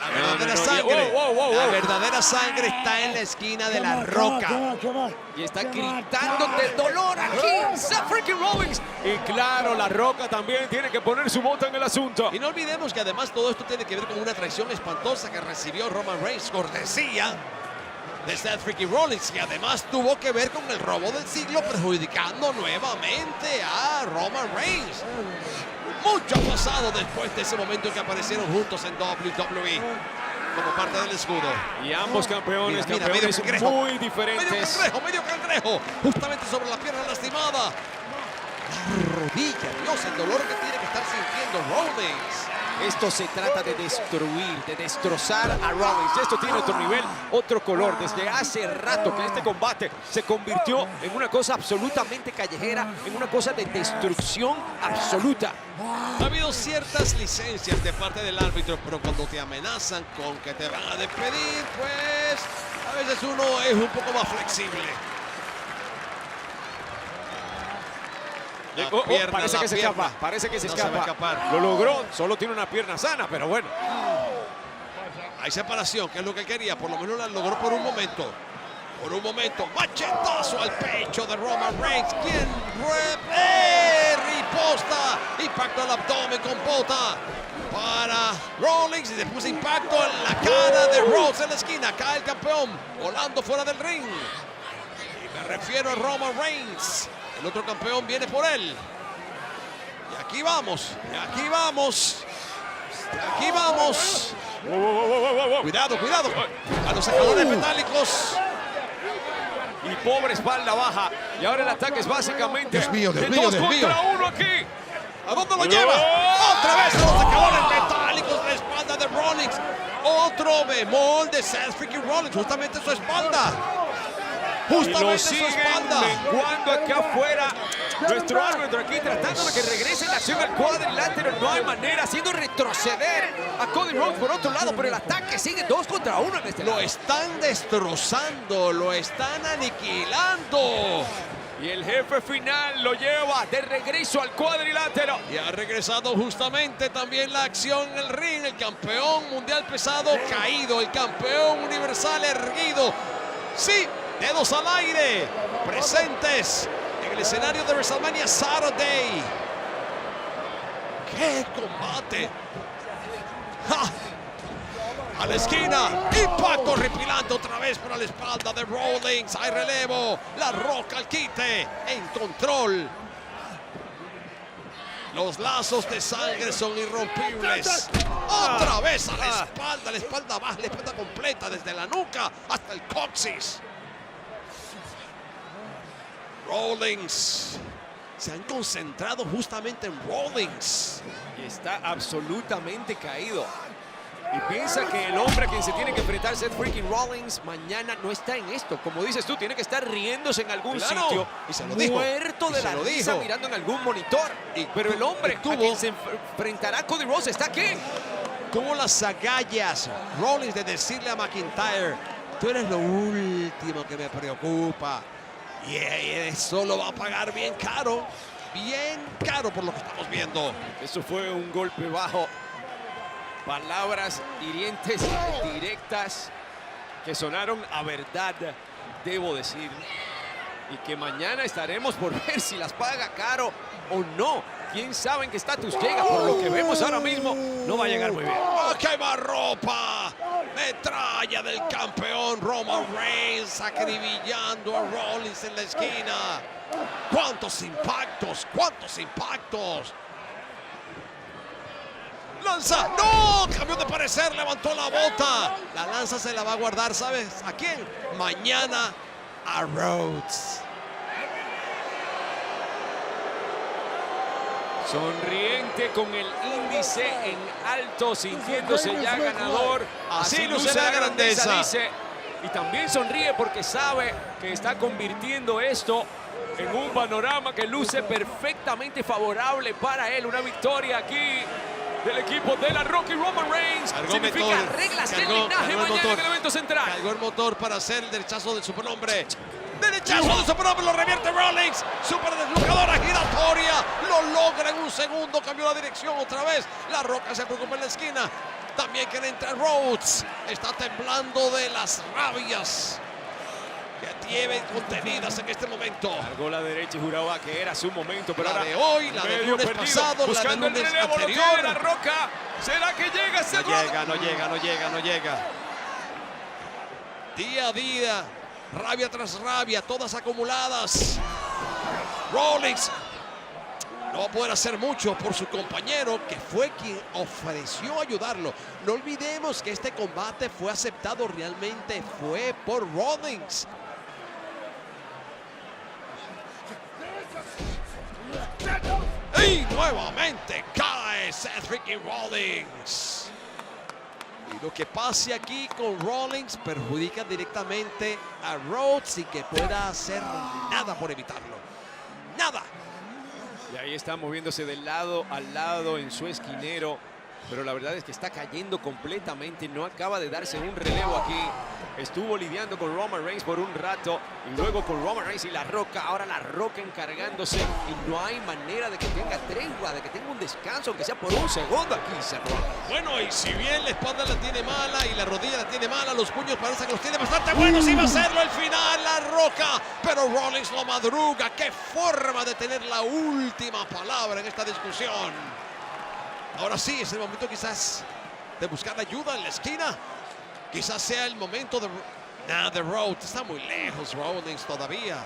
La verdadera sangre. La verdadera sangre está en la esquina de La Roca. come on. Y está gritando de dolor aquí Seth Freaky Rollins. Y claro, La Roca también tiene que poner su bota en el asunto. Y no olvidemos que además todo esto tiene que ver con una traición espantosa que recibió Roman Reigns, cortesía de Seth Freaky Rollins, y además tuvo que ver con el robo del siglo, perjudicando nuevamente a Roman Reigns. Mucho ha pasado después de ese momento en que aparecieron juntos en WWE como parte del escudo. Y ambos campeones, Mira, campeones medio cangrejo. muy diferentes. Medio cangrejo, justamente sobre la pierna lastimada. La rodilla, Dios, el dolor que tiene que estar sintiendo Rollins. Esto se trata de destruir, de destrozar a Rollins. Esto tiene otro nivel, otro color. Desde hace rato que este combate se convirtió en una cosa absolutamente callejera, en una cosa de destrucción absoluta. Ha habido ciertas licencias de parte del árbitro, pero cuando te amenazan con que te van a despedir, pues a veces uno es un poco más flexible. Parece que se escapa, parece que se No se va a escapa. escapar. Lo logró, solo tiene una pierna sana, pero bueno. Hay separación, que es lo que quería, por lo menos la logró por un momento. Por un momento, machetazo al pecho de Roman Reigns, quien riposta, impacto al abdomen con bota para Rollins y después impacto en la cara de Rhodes en la esquina. Cae el campeón, volando fuera del ring. Y me refiero a Roman Reigns. El otro campeón viene por él. Y aquí vamos, y aquí vamos, y aquí vamos. Cuidado, cuidado. A los sacadores metálicos. Y pobre espalda baja. Y ahora el ataque es básicamente Dios mío, Dios de mío, 2 Dios contra mío. 1 aquí. ¿A dónde lo lleva? Otra vez a los sacadores metálicos de la espalda de Rollins. Otro bemol de Seth freaking Rollins, justamente su espalda. Y lo Justamente su siguen espalda. menguando acá afuera. Nuestro árbitro aquí tratando de que regrese la acción al cuadrilátero. No hay manera, haciendo retroceder a Cody Rhodes por otro lado, pero el ataque sigue 2 contra 1 en este Lo lado. están destrozando, lo están aniquilando. Y el jefe final lo lleva de regreso al cuadrilátero. Y ha regresado justamente también la acción en el ring. El campeón mundial pesado caído, el campeón universal erguido. Sí, dedos al aire, presentes en el escenario de WrestleMania Saturday. ¡Qué combate! ¡Ja! A la esquina, impacto horripilante otra vez para la espalda de Rollins. Hay relevo, La Roca al quite, en control. Los lazos de sangre son irrompibles. Otra vez a la espalda baja, la espalda completa, desde la nuca hasta el coxis. Rollins. Se han concentrado justamente en Rollins. Y está absolutamente caído. Y piensa que el hombre a quien se tiene que enfrentar, Seth freaking Rollins, mañana no está en esto. Como dices tú, tiene que estar riéndose en algún Claro, sitio. y se lo dijo, muerto y de se la lo risa dijo. mirando en algún monitor. Pero el hombre a quien se enfrentará Cody Rhodes está aquí. Tuvo las agallas Rollins de decirle a McIntyre: tú eres lo último que me preocupa. Y eso lo va a pagar bien caro por lo que estamos viendo. Eso fue un golpe bajo. Palabras hirientes, directas, que sonaron a verdad, debo decir. Y que mañana estaremos por ver si las paga caro o no. Quién sabe en qué estatus llega. Por lo que vemos ahora mismo, no va a llegar muy bien. ¡A quemarropa! Metralla del campeón Roman Reigns, acribillando a Rollins en la esquina. ¡Cuántos impactos! ¡Cuántos impactos! ¡Lanza! ¡No! Cambió de parecer, levantó la bota. La lanza se la va a guardar, ¿sabes a quién? Mañana a Rhodes. Sonriente con el índice en alto, sintiéndose ya ganador. Así luce la grandeza. Dice. Y también sonríe porque sabe que está convirtiendo esto en un panorama que luce perfectamente favorable para él. Una victoria aquí del equipo de La Roca y Roman Reigns. Cargó Significa motor, reglas del cargó linaje el mañana motor. en el evento central. Cargó el motor para hacer el derechazo del superhombre. Derechazo del superhombre, lo revierte Rollins. Super deslucadora giratoria. Lo logra en un segundo. Cambió la dirección otra vez. La Roca se preocupa en la esquina. También quiere entrar Rhodes. Está temblando de las rabias que tiene contenidas en este momento. Cargó la derecha y juraba que era su momento, pero La ahora de hoy, la del medio lunes perdido, pasado, la del buscando el lunes relevo, lo anterior. tiene La Roca. ¿Será que llega ese No llega. Día a día, rabia tras rabia, todas acumuladas. Rollins no va a poder hacer mucho por su compañero, que fue quien ofreció ayudarlo. No olvidemos que este combate fue aceptado realmente, fue por Rollins. Y nuevamente cae de Seth Ricky Rollins. Y lo que pase aquí con Rollins perjudica directamente a Rhodes sin que pueda hacer nada por evitarlo. Nada. Y ahí está moviéndose de lado a lado en su esquinero. Pero la verdad es que está cayendo completamente. No acaba de darse un relevo aquí. Estuvo lidiando con Roman Reigns por un rato. Y luego con Roman Reigns y La Roca. Ahora La Roca encargándose. Y no hay manera de que tenga tregua, de que tenga un descanso, aunque sea por un segundo aquí, Seth Rollins. Bueno, y si bien la espalda la tiene mala y la rodilla la tiene mala, los puños parece que los tiene bastante buenos. Iba a hacerlo al final, La Roca. Pero Rollins lo madruga. ¡Qué forma de tener la última palabra en esta discusión! Ahora sí, es el momento quizás de buscar ayuda en la esquina. Quizás sea el momento de... de Rhodes. Está muy lejos Rollins todavía.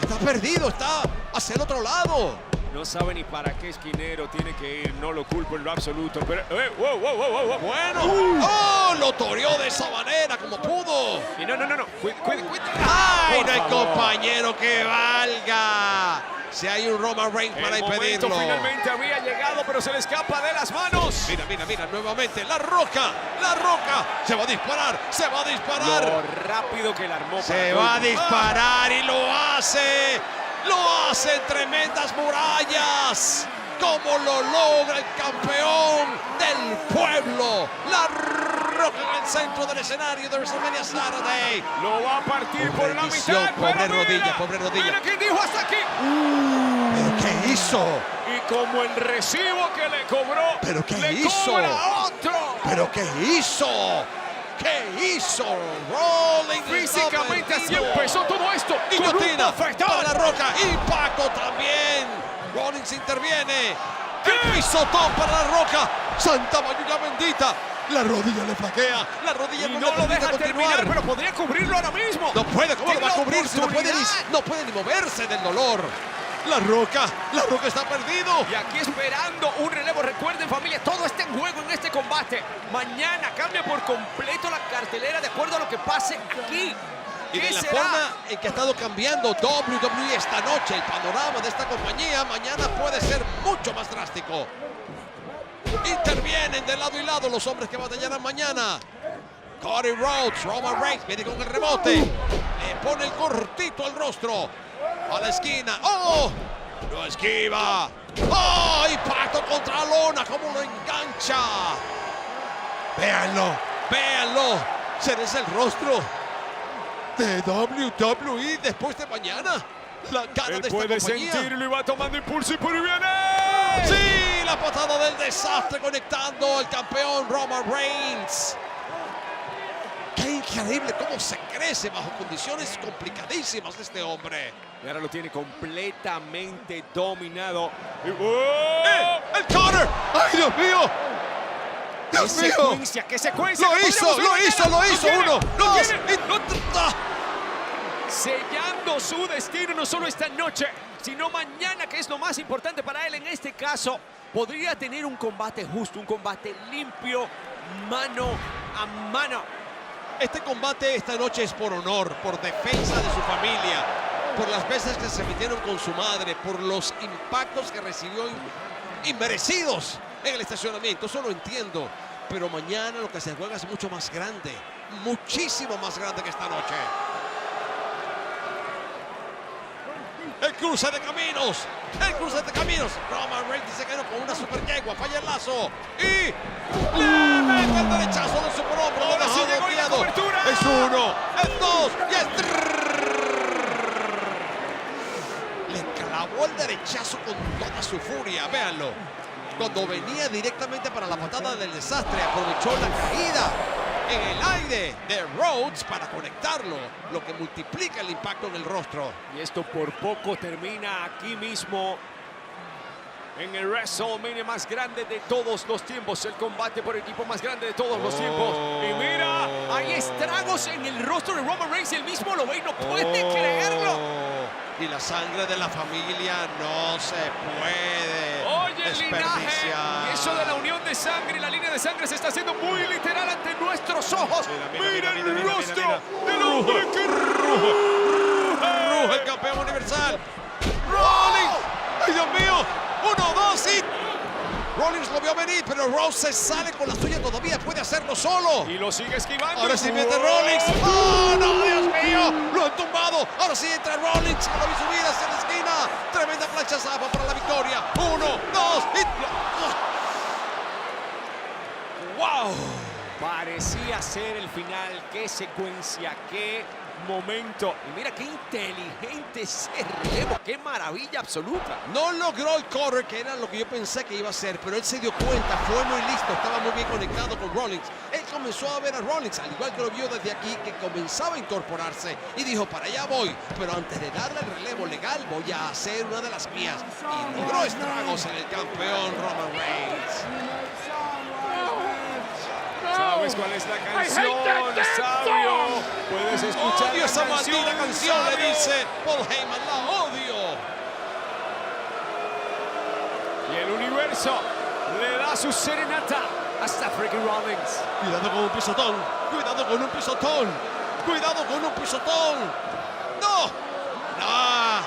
Está perdido, está hacia el otro lado. No sabe ni para qué esquinero tiene que ir. No lo culpo en lo absoluto. Pero... wow. Bueno. ¡Oh! Lo toreó de esa manera como pudo. Y no. Cuide. ¡Ay, Por no hay favor. compañero que valga! Si hay un Roman Reigns para El momento impedirlo. finalmente había llegado, pero se le escapa de las manos. Mira, nuevamente, La Roca, se va a disparar, Lo rápido que la armó. se va a disparar y lo hace en tremendas murallas, como lo logra el campeón del pueblo, La Roca en el centro del escenario de WrestleMania Saturday. Lo va a partir por la Bendición, mitad. pobre pero mira, rodilla. Mira quién dijo hasta aquí. ¿Pero qué hizo? Y como el recibo que le cobró, ¿Pero qué le hizo? cobra otro. ¿Pero qué hizo? ¿Qué hizo? Rollins Físicamente así vendido. empezó todo esto. Con un Guillotina bofetón. para La Roca. Impacto también. Rollins interviene. ¡Qué pisotón para La Roca! ¡Santa María bendita! La rodilla le flaquea. La rodilla Y no no le lo permite deja continuar. terminar, pero podría cubrirlo ahora mismo. No puede, ¿cómo lo va a Tiene cubrir? Si no puede, oportunidad. no puede ni moverse del dolor. La Roca está perdido. Y aquí esperando un relevo. Recuerden, familia, todo está en juego en este combate. Mañana cambia por completo la cartelera de acuerdo a lo que pase aquí. Y de ¿Qué la será? forma en que ha estado cambiando WWE esta noche, el panorama de esta compañía, mañana puede ser mucho más drástico. Intervienen de lado y lado los hombres que batallarán mañana. Cody Rhodes, Roman Reigns, viene con el rebote. Le pone el cortito al rostro. A la esquina. ¡Oh! Lo esquiva. ¡Oh! Impacto contra la lona. ¿Cómo lo engancha? Véanlo. Se es el rostro de WWE después de mañana. La cara Él de esta puede compañía. sentirlo y va tomando impulso y por ahí viene. Sí, la patada del desastre conectando al campeón Roman Reigns. Qué increíble cómo se crece bajo condiciones complicadísimas este hombre. Y ahora lo tiene completamente dominado. Y- ¡El counter! ¡Ay, Dios mío! ¡Qué ¡Dios mío! secuencia! ¡Qué secuencia! Lo ¡Que hizo! podríamos ver! Uno, ¡Lo dos, tiene! y... Sellando su destino no solo esta noche, sino mañana, que es lo más importante para él en este caso. Podría tener un combate justo, un combate limpio, mano a mano. Este combate esta noche es por honor, por defensa de su familia, por las veces que se metieron con su madre, por los impactos que recibió inmerecidos en el estacionamiento. Eso lo entiendo, pero mañana lo que se juega es mucho más grande, muchísimo más grande que esta noche. El cruce de caminos. Roman Reigns dice que no con una super yegua, falla el lazo y le mete el derechazo del superhombre. Ahora sí llegó la cobertura. Es uno, es dos y es le clavó el derechazo con toda su furia. Véanlo. Cuando venía directamente para la patada del desastre, aprovechó la caída en el aire de Rhodes para conectarlo, lo que multiplica el impacto en el rostro. Y esto por poco termina aquí mismo en el WrestleMania más grande de todos los tiempos, el combate por equipo más grande de todos los tiempos. Y mira, hay estragos en el rostro de Roman Reigns, él mismo lo ve y no puede creerlo. Y la sangre de la familia no se puede Oye, el linaje desperdiciar. y eso de la unión de sangre y la línea de sangre se está haciendo muy literal ante nuestros ojos. Mira el rostro del hombre que Ruge el campeón universal. Rollins. ¡Ay, Dios mío! 1, 2 y Rollins lo vio venir, pero Rhodes se sale con la suya, todavía puede hacerlo solo. Y lo sigue esquivando. Ahora sí mete ¡Wow! Rollins. ¡Oh, no, Dios mío! Lo han tumbado. Ahora sí entra Rollins. Lo vi subir hacia la esquina. Tremenda plancha zapa para la victoria. 1, 2 y... ¡Wow! Parecía ser el final. Qué secuencia, qué momento. Y mira qué inteligente ese relevo. Qué maravilla absoluta. No logró el cover, que era lo que yo pensé que iba a hacer, pero él se dio cuenta, fue muy listo, estaba muy bien conectado con Rollins. Él comenzó a ver a Rollins, al igual que lo vio desde aquí, que comenzaba a incorporarse y dijo, para allá voy, pero antes de darle el relevo legal voy a hacer una de las mías. Y logró estragos en el campeón Roman Reigns. ¿Sabes cuál es la canción, sabio? Puedes escuchar Odio la esa maldita canción, sabio. le dice Paul Heyman, la odio. Y el universo le da su serenata hasta Freaky Rollins. Cuidado con un pisotón, cuidado con un pisotón, cuidado con un pisotón. ¡No! ¡No!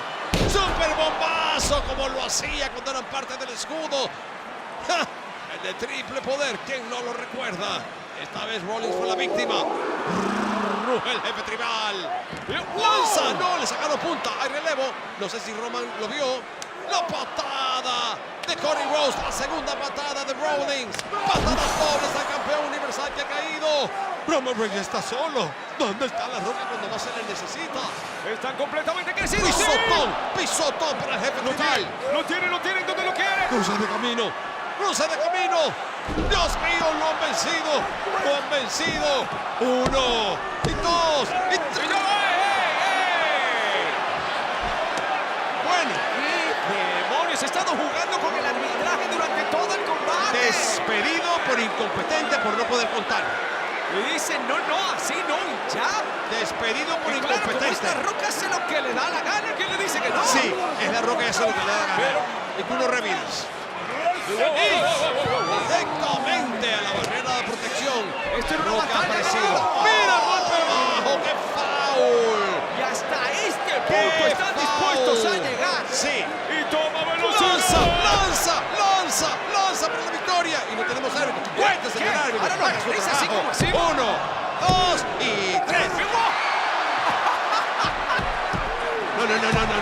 ¡Super bombazo como lo hacía cuando eran parte del escudo! ¡Ja! El de triple poder, ¿quién no lo recuerda? Esta vez Rollins fue la víctima. El jefe tribal. ¡Lanza! ¡No! Le sacaron punta. Hay relevo. No sé si Roman lo vio. ¡La patada de Cody Rhodes! La segunda patada de Rollins. Patadas dobles al campeón universal que ha caído. Roman Reigns está solo. ¿Dónde está la Roca cuando más se le necesita? Están completamente crecidos. ¡Pisotón! ¡Pisotón para el jefe tribal! Lo tienen donde lo quiere. ¡Cruza de camino! ¡Cruza de camino! ¡Dios mío! ¡Lo han vencido! ¡Lo han vencido! 1 y 2 y 3. Bueno, ¿Qué demonios? He estado jugando con el arbitraje durante todo el combate. despedido por incompetente por no poder contar. Y dicen, no, así no, y ya. Despedido por Y claro, como incompetente. esta Roca hace lo que le da la gana. ¿Quién le dice que no? Sí, es la Roca, eso es lo que le da la gana. Y tú no revives. Y directamente a la barrera de protección. Esto era una Roca ha batalla aparecido. naval. ¡Mira, golpe bajo! ¡Qué foul! Y hasta este punto están dispuestos a llegar. Sí. Y toma velocidad. ¡Lanza para la victoria! Y no tenemos árbitro. ¡Cuenta, señor ¿Qué? árbitro! Ahora lo Haga su regresa así trabajo. como así. 1, 2 y 3.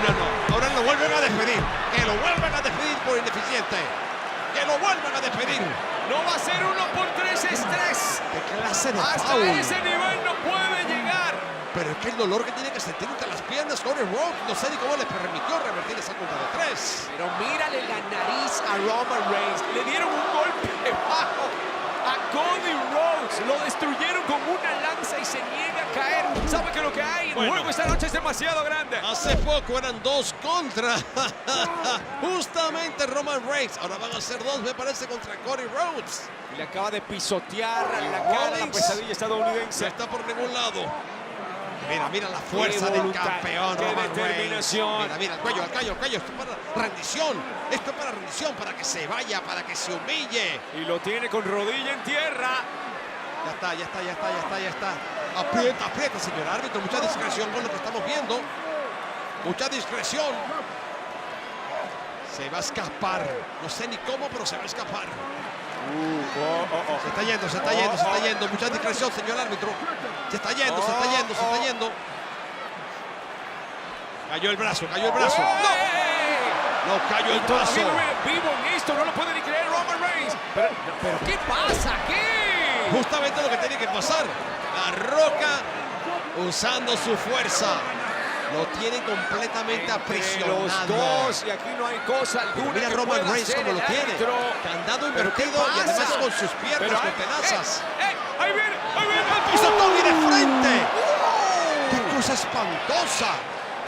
No. Ahora lo vuelven a despedir. Que lo vuelvan a despedir por ineficiente. Que lo vuelvan a despedir. No va a ser 1 por 3, es 3. ¿Qué clase de Hasta foul? ese nivel no puede llegar. Pero es que el dolor que tiene que sentir entre las piernas Cody Rhodes, no sé ni cómo le permitió revertir esa cuenta de 3. Pero mírale la nariz a Roman Reigns. Le dieron un golpe bajo a Cody Rhodes. Lo destruyeron con una lanza y se niega a caer. ¿Sabe que lo que hay en Bueno. juego esta noche es demasiado grande? Hace poco eran 2 contra justamente Roman Reigns. Ahora van a ser 2, me parece, contra Cody Rhodes. Y le acaba de pisotear la cara a la Rollins pesadilla No estadounidense. está por ningún lado. Mira la fuerza Qué del voluntad, campeón qué Roman determinación. Reigns. Mira, al cuello. Esto es para rendición. Esto es para rendición, para que se vaya, para que se humille. Y lo tiene con rodilla en tierra. Ya está. Aprieta, señor árbitro. Mucha discreción con lo que estamos viendo. Mucha discreción. Se va a escapar. No sé ni cómo, pero se va a escapar. Se está yendo. Mucha discreción, señor árbitro. Se está yendo. Cayó el brazo. No cayó el brazo. Todavía no vive vivo en esto, no lo puede ni creer Roman Reigns. Pero ¿qué pasa? ¿Qué? Justamente lo que tiene que pasar. La Roca usando su fuerza. Lo tienen completamente aprisionado. Los dos, y aquí no hay cosa alguna. Mira que Roman pueda Reigns hacer como lo el tiene. árbitro. Candado ¿Pero qué invertido y además pasa? con sus piernas con tenazas. Ahí viene. ¡Pisotón y de frente! ¡Qué cosa espantosa!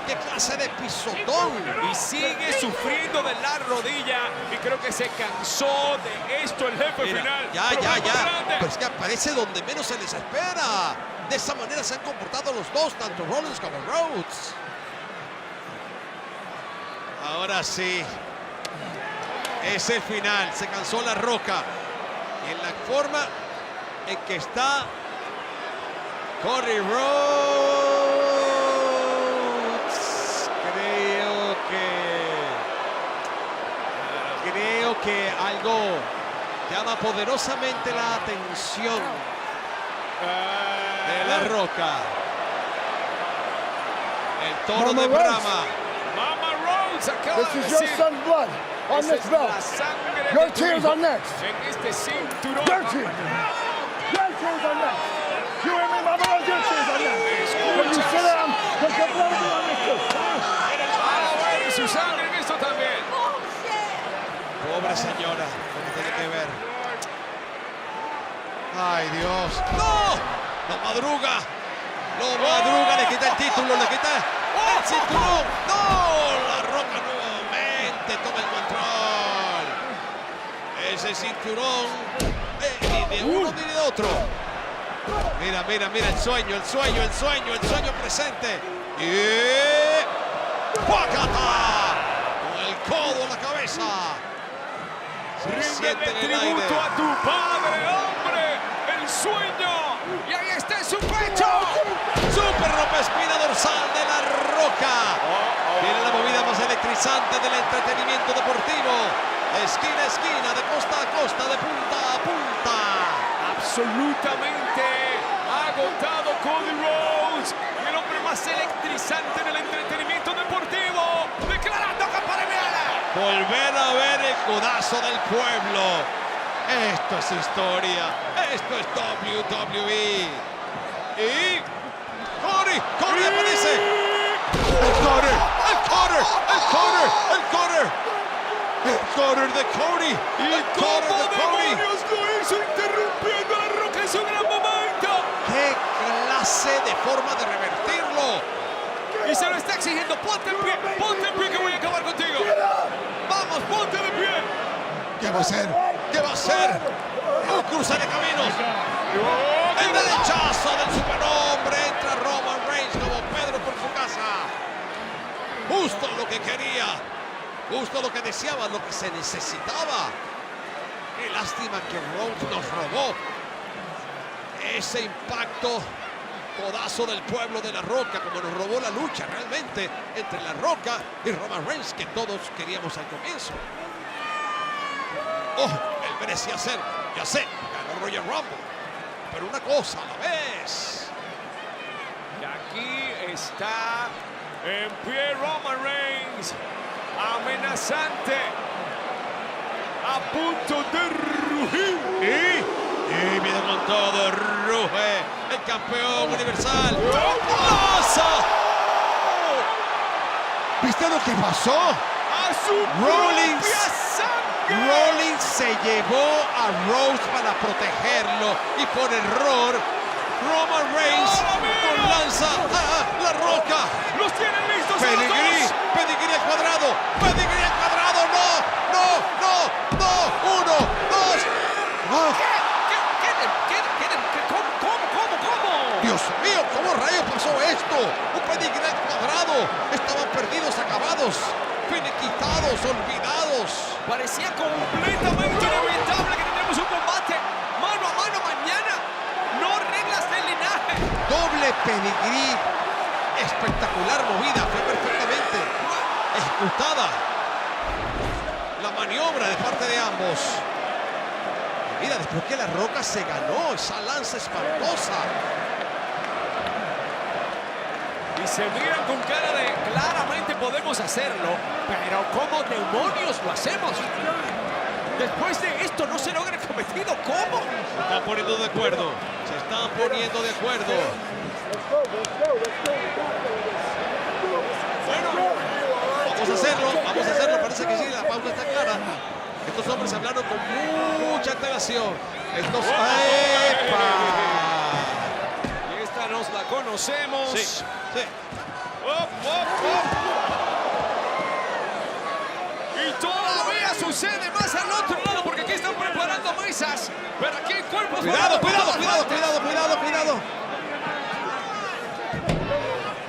¡Qué clase de pisotón! Y sigue sufriendo de la rodilla. Y creo que se cansó de esto el jefe Mira, final. ya. Pero más grande. Pero es que aparece donde menos se les espera. De esa manera se han comportado los dos, tanto Rollins como Rhodes. Ahora sí. Es el final. Se cansó la Roca. Y en la forma en que está Cody Rhodes, creo que algo llama poderosamente la atención de La Roca. El toro Mama de Rose. Brahma. Mama Rose acaba This de is your decir. son's blood on Esa this es belt. la sangre Your de tu tears hijo are next. en este cinturón. Your tears. Your tears are next. You hear me, Mama Rose? Your tears are next. When you sit down, put your blood on this too. Ah, bueno, su sangre en esto también. Pobre señora, lo que tiene que ver. Ay, Dios. ¡No! Lo madruga. Lo madruga, le quita el título, le quita el cinturón. ¡No! La Roca nuevamente toma el control. Ese cinturón, ni de uno ni de otro. Mira, mira, mira, el sueño presente. Y ¡Pacata! Con el codo en la cabeza. Se siente en Ríndele el aire. tributo a tu padre, hombre. El sueño. Y ahí está en su pecho. Super rompespina dorsal de La Roca. Viene la movida más electrizante del entretenimiento deportivo. De esquina a esquina, de costa a costa, de punta a punta. Absolutamente agotado Cody Rhodes. El hombre más electrizante del entretenimiento deportivo. Declarando campana. Volver a ver el codazo del pueblo. Esto es historia. Esto es WWE. Y Cody aparece. El cutter de Cody. El cutter de Cody. Lo hizo interrumpiendo a La Roca en su gran momento. ¡Qué clase de forma de revertirlo! Y se lo está exigiendo. Ponte en pie que voy a acabar contigo. Vamos, ponte de pie. ¿Qué va a hacer? ¿Qué va a hacer? Un cruce de caminos. El derechazo del superhombre. Entra Roman Reigns como Pedro por su casa. Justo lo que quería. Justo lo que deseaba, lo que se necesitaba. Qué lástima que Rhodes nos robó ese impacto. Codazo del pueblo de La Roca, como nos robó la lucha realmente entre La Roca y Roman Reigns, que todos queríamos al comienzo. Oh, él merecía ser, ya sé, ganó Royal Rumble, pero una cosa a la vez. Y aquí está en pie Roman Reigns, amenazante, a punto de rugir. Y viene con todo, ruge el campeón universal. ¡Lanza! ¿Viste lo que pasó? A su Rollins. propia sangre. Rollins se llevó a Rhodes para protegerlo y por error Roman Reigns con lanza a La Roca. Los tienen listos. a los Pedigree, dos. pedigree al cuadrado, no, 1, 2. ¿Cómo? Dios mío, ¿cómo rayos pasó esto? Un pedigree al cuadrado, estaban perdidos, acabados, finiquitados, olvidados. Parecía completamente inevitable que tendremos un combate mano a mano mañana. No reglas del linaje. Doble pedigree, espectacular movida, fue perfectamente ejecutada la maniobra de parte de ambos. Y mira, después que La Roca se ganó esa lanza espantosa. Y se miran con cara de claramente podemos hacerlo, pero ¿cómo demonios lo hacemos? Después de esto no se logra el cometido. ¿Cómo? Se están poniendo de acuerdo. Se están poniendo de acuerdo. Bueno, Vamos a hacerlo. Parece que sí, la pausa está clara. Estos hombres hablaron con mucha antelación. Estos... ¡Epa! y esta nos la conocemos. Sí. ¡Op! Y todavía sucede más al otro lado porque aquí están preparando mesas. Pero aquí hay cuerpos. Cuidado.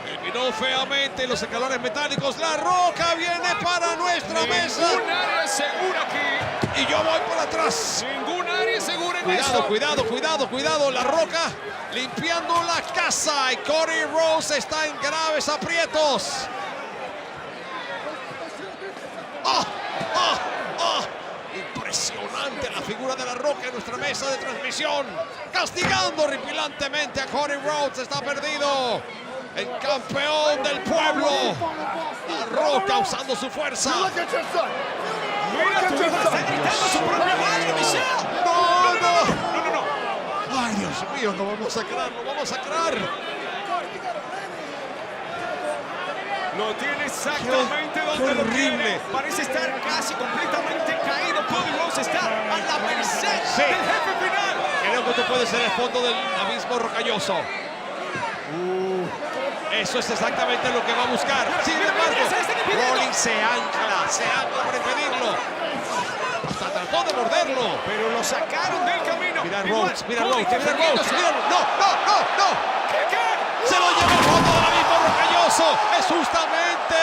Terminó feamente los escalones metálicos. La Roca viene para nuestra mesa. Ningún área segura aquí. Y yo voy por atrás. Ningún área segura en esto. Cuidado. La Roca limpiando la casa. Y Cody Rhodes está en graves aprietos. figura de La Roca en nuestra mesa de transmisión. Castigando horripilantemente a Cody Rhodes. Está perdido. El campeón del pueblo. La Roca usando su fuerza. Look at your son. Mira, tu hijo está gritando a su propia madre, Michelle. No, no. No. Ay, Dios mío, lo vamos a sacrar, lo vamos a sacrar. Lo tiene exactamente donde lo horrible. quiere. Parece estar casi completamente caído. Cody Rhodes está a la merced Sí. del jefe final. Creo que tú puedes ser el fondo del abismo rocalloso. Eso es exactamente lo que va a buscar. Sin embargo, Rollins se ancla para impedirlo. Hasta trató de morderlo. Pero lo sacaron del camino. Mira Igual, Rhodes, mira Cody Rhodes, mira Rhodes, defendiéndose. mira. No. ¿Qué? Se lo lleva el fondo del abismo rocalloso. Es justamente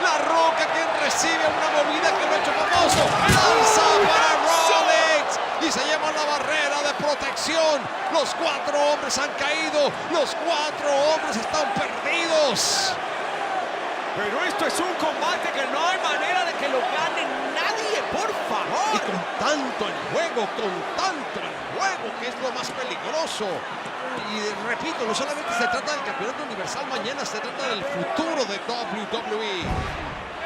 La Roca quien recibe una movida que lo ha hecho famoso. Lanza para Rollins y se lleva la barrera de protección. Los 4 hombres han caído. Los 4 hombres están perdidos. Pero esto es un combate que no hay manera de que lo gane nadie, por Y favor. con tanto en juego, que es lo más peligroso. Y repito, no solamente se trata del campeonato universal mañana, se trata del futuro de WWE.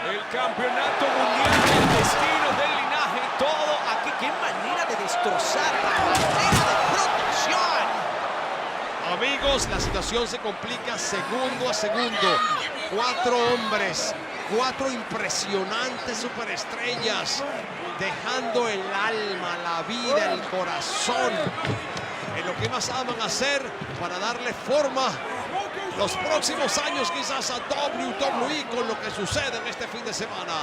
El campeonato mundial, el destino del linaje, todo aquí. Qué manera de destrozar la barrera de protección. Amigos, la situación se complica segundo a segundo. 4 hombres, 4 impresionantes superestrellas, dejando el alma, la vida, el corazón en lo que más aman hacer para darle forma los próximos años quizás a WWE con lo que sucede en este fin de semana.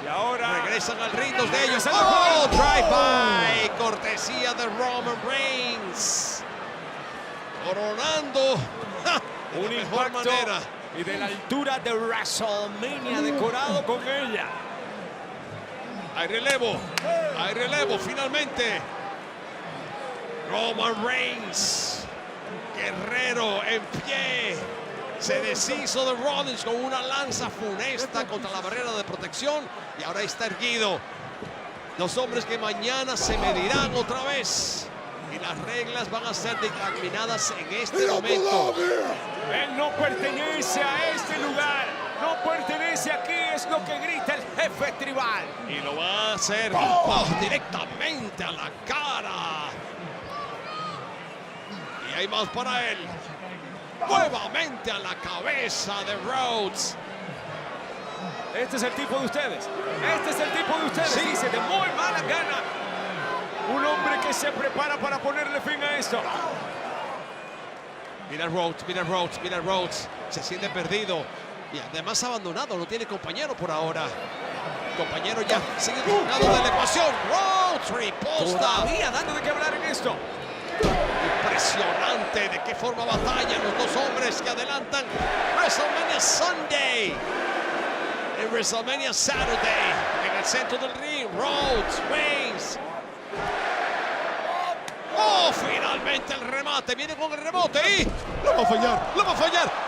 Y ahora Regresan al ring dos de ellos. Regresan al ¡Oh! juego. Drive-by, cortesía de Roman Reigns. Coronando de un la mejor impacto manera. y de la altura de WrestleMania decorado con ella. Hay relevo finalmente. Roman Reigns, guerrero en pie, se deshizo de Rollins con una lanza funesta contra la barrera de protección y ahora está erguido. Los hombres que mañana se medirán otra vez y las reglas van a ser determinadas en este momento. Él no pertenece a este lugar, no pertenece aquí, es lo que grita el jefe tribal. Y lo va a hacer directamente a la cara. Y hay más para él. Nuevamente a la cabeza de Rhodes. Este es el tipo de ustedes, este es el tipo de ustedes, Sí. dice de muy mala gana. Un hombre que se prepara para ponerle fin a esto. Mira Rhodes. Se siente perdido. Y además abandonado, no tiene compañero por ahora. Compañero ya sigue eliminado de la ecuación. Rhodes riposta. Todavía dando de qué hablar en esto. Impresionante de qué forma batallan los dos hombres que adelantan WrestleMania Sunday. En WrestleMania Saturday. En el centro del ring. Rhodes, Reigns. ¡Oh! Finalmente el remate. Viene con el rebote y lo va a fallar.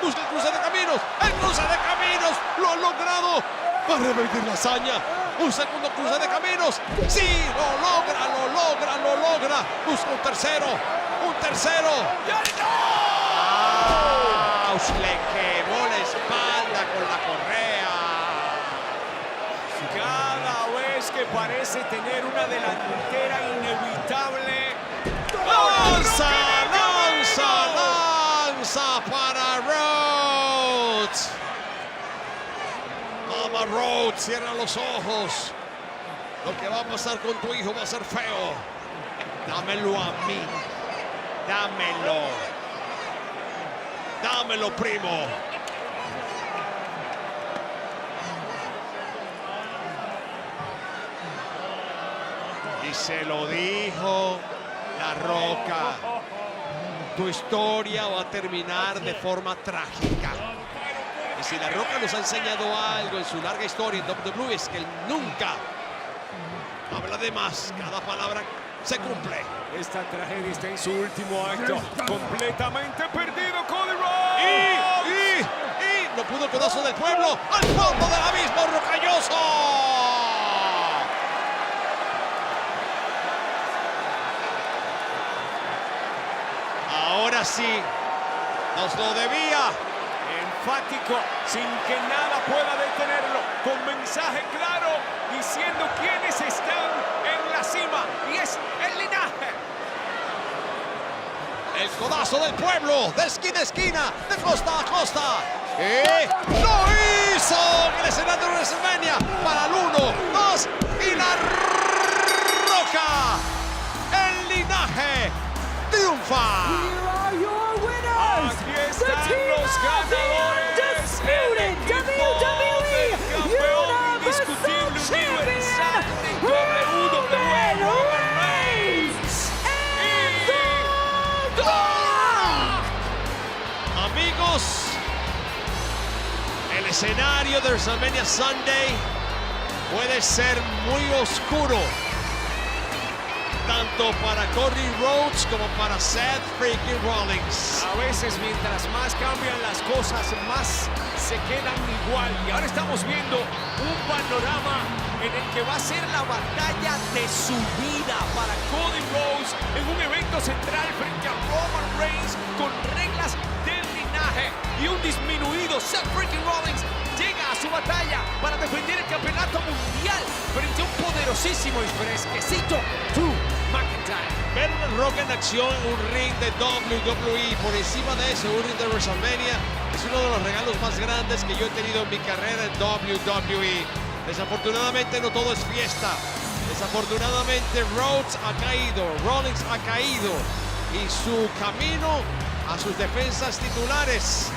Busca el cruce de caminos. El cruce de caminos. Lo ha logrado. Va a revertir la hazaña. Un segundo cruce de caminos. Sí, lo logra. Busca un tercero. ¡Auch! Le quemó la espalda con la correa. Cada vez que parece tener una delantera inevitable. ¡Lanza para Rhodes! Mama Rhodes, cierra los ojos. Lo que va a pasar con tu hijo va a ser feo. Dámelo a mí. Dámelo, primo. Y se lo dijo La Roca. Tu historia va a terminar de forma trágica. Y si La Roca nos ha enseñado algo en su larga historia en WWE es que él nunca habla de más. Cada palabra se cumple. Esta tragedia está en su último acto. Completamente perdido, Cody Rhodes. Y no pudo el codazo del pueblo al fondo del abismo rocalloso. ahora sí, nos lo debía. Enfático, sin que nada pueda detenerlo, con mensaje claro, diciendo quiénes están en la cima, y es el linaje. El codazo del pueblo, de esquina a esquina, de costa a costa. ¡Lo hizo! En el escenario de WrestleMania para el 1, 2 y La Roca. El linaje triunfa. Here are your winners, Aquí the están team los of the ganadores, undisputed el equipo WWE del campeón Universal indiscutible, universal de Champion, WWE, Roman Roman Reigns. and The Rock. Amigos, el escenario de WrestleMania Sunday puede ser muy oscuro, tanto para Cody Rhodes como para Seth freaking Rollins. A veces, mientras más cambian las cosas, más se quedan igual. Y ahora estamos viendo un panorama en el que va a ser la batalla de su vida para Cody Rhodes en un evento central frente a Roman Reigns con reglas del linaje, y un disminuido Seth freaking Rollins llega a su batalla para defender el campeonato mundial frente a un poderosísimo y fresquecito Drew McIntyre. Ver a Rock en acción en un ring de WWE, por encima de eso, un ring de WrestleMania, es uno de los regalos más grandes que yo he tenido en mi carrera en WWE. Desafortunadamente no todo es fiesta. Desafortunadamente Rhodes ha caído, Rollins ha caído, y su camino a sus defensas titulares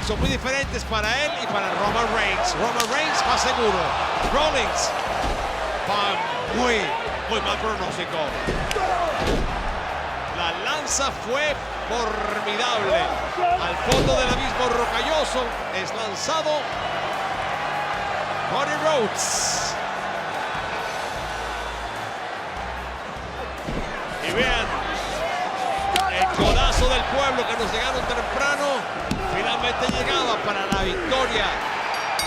son muy diferentes para él y para Roman Reigns. Roman Reigns va seguro, Rollins va muy mal pronóstico. La lanza fue formidable. Al fondo del abismo rocalloso es lanzado Cody Rhodes. Y vean, el codazo del pueblo que nos llegaron temprano finalmente llegaba para la victoria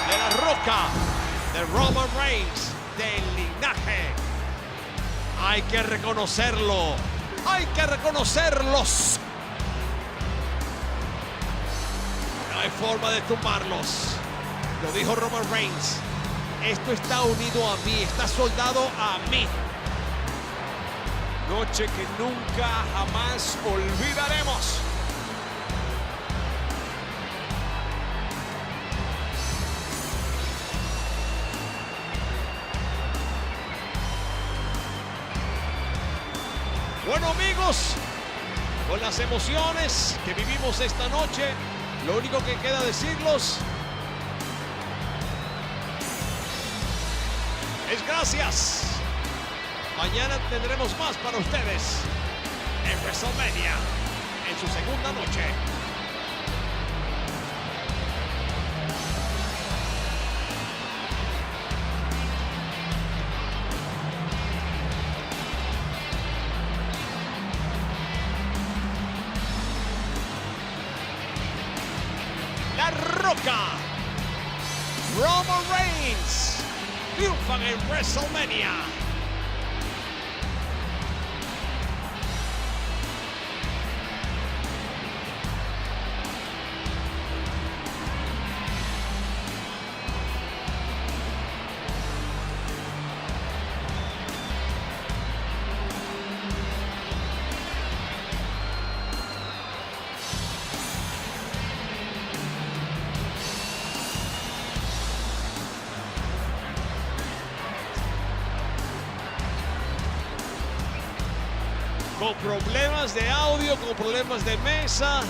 de La Roca, de Roman Reigns, del linaje. Hay que reconocerlo. Hay que reconocerlos. No hay forma de tumbarlos. Lo dijo Roman Reigns. Esto está unido a mí, está soldado a mí. Noche que nunca jamás olvidaremos. Bueno, amigos, con las emociones que vivimos esta noche, lo único que queda decirlos es gracias. Mañana tendremos más para ustedes en WrestleMania, en su segunda noche. La Roca, Roman Reigns triunfan en WrestleMania. Con problemas de audio, con problemas de mesa.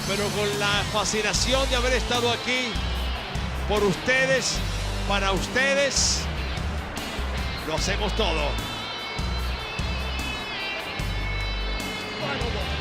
Pero con la fascinación de haber estado aquí por ustedes, para ustedes, lo hacemos todo. Final one.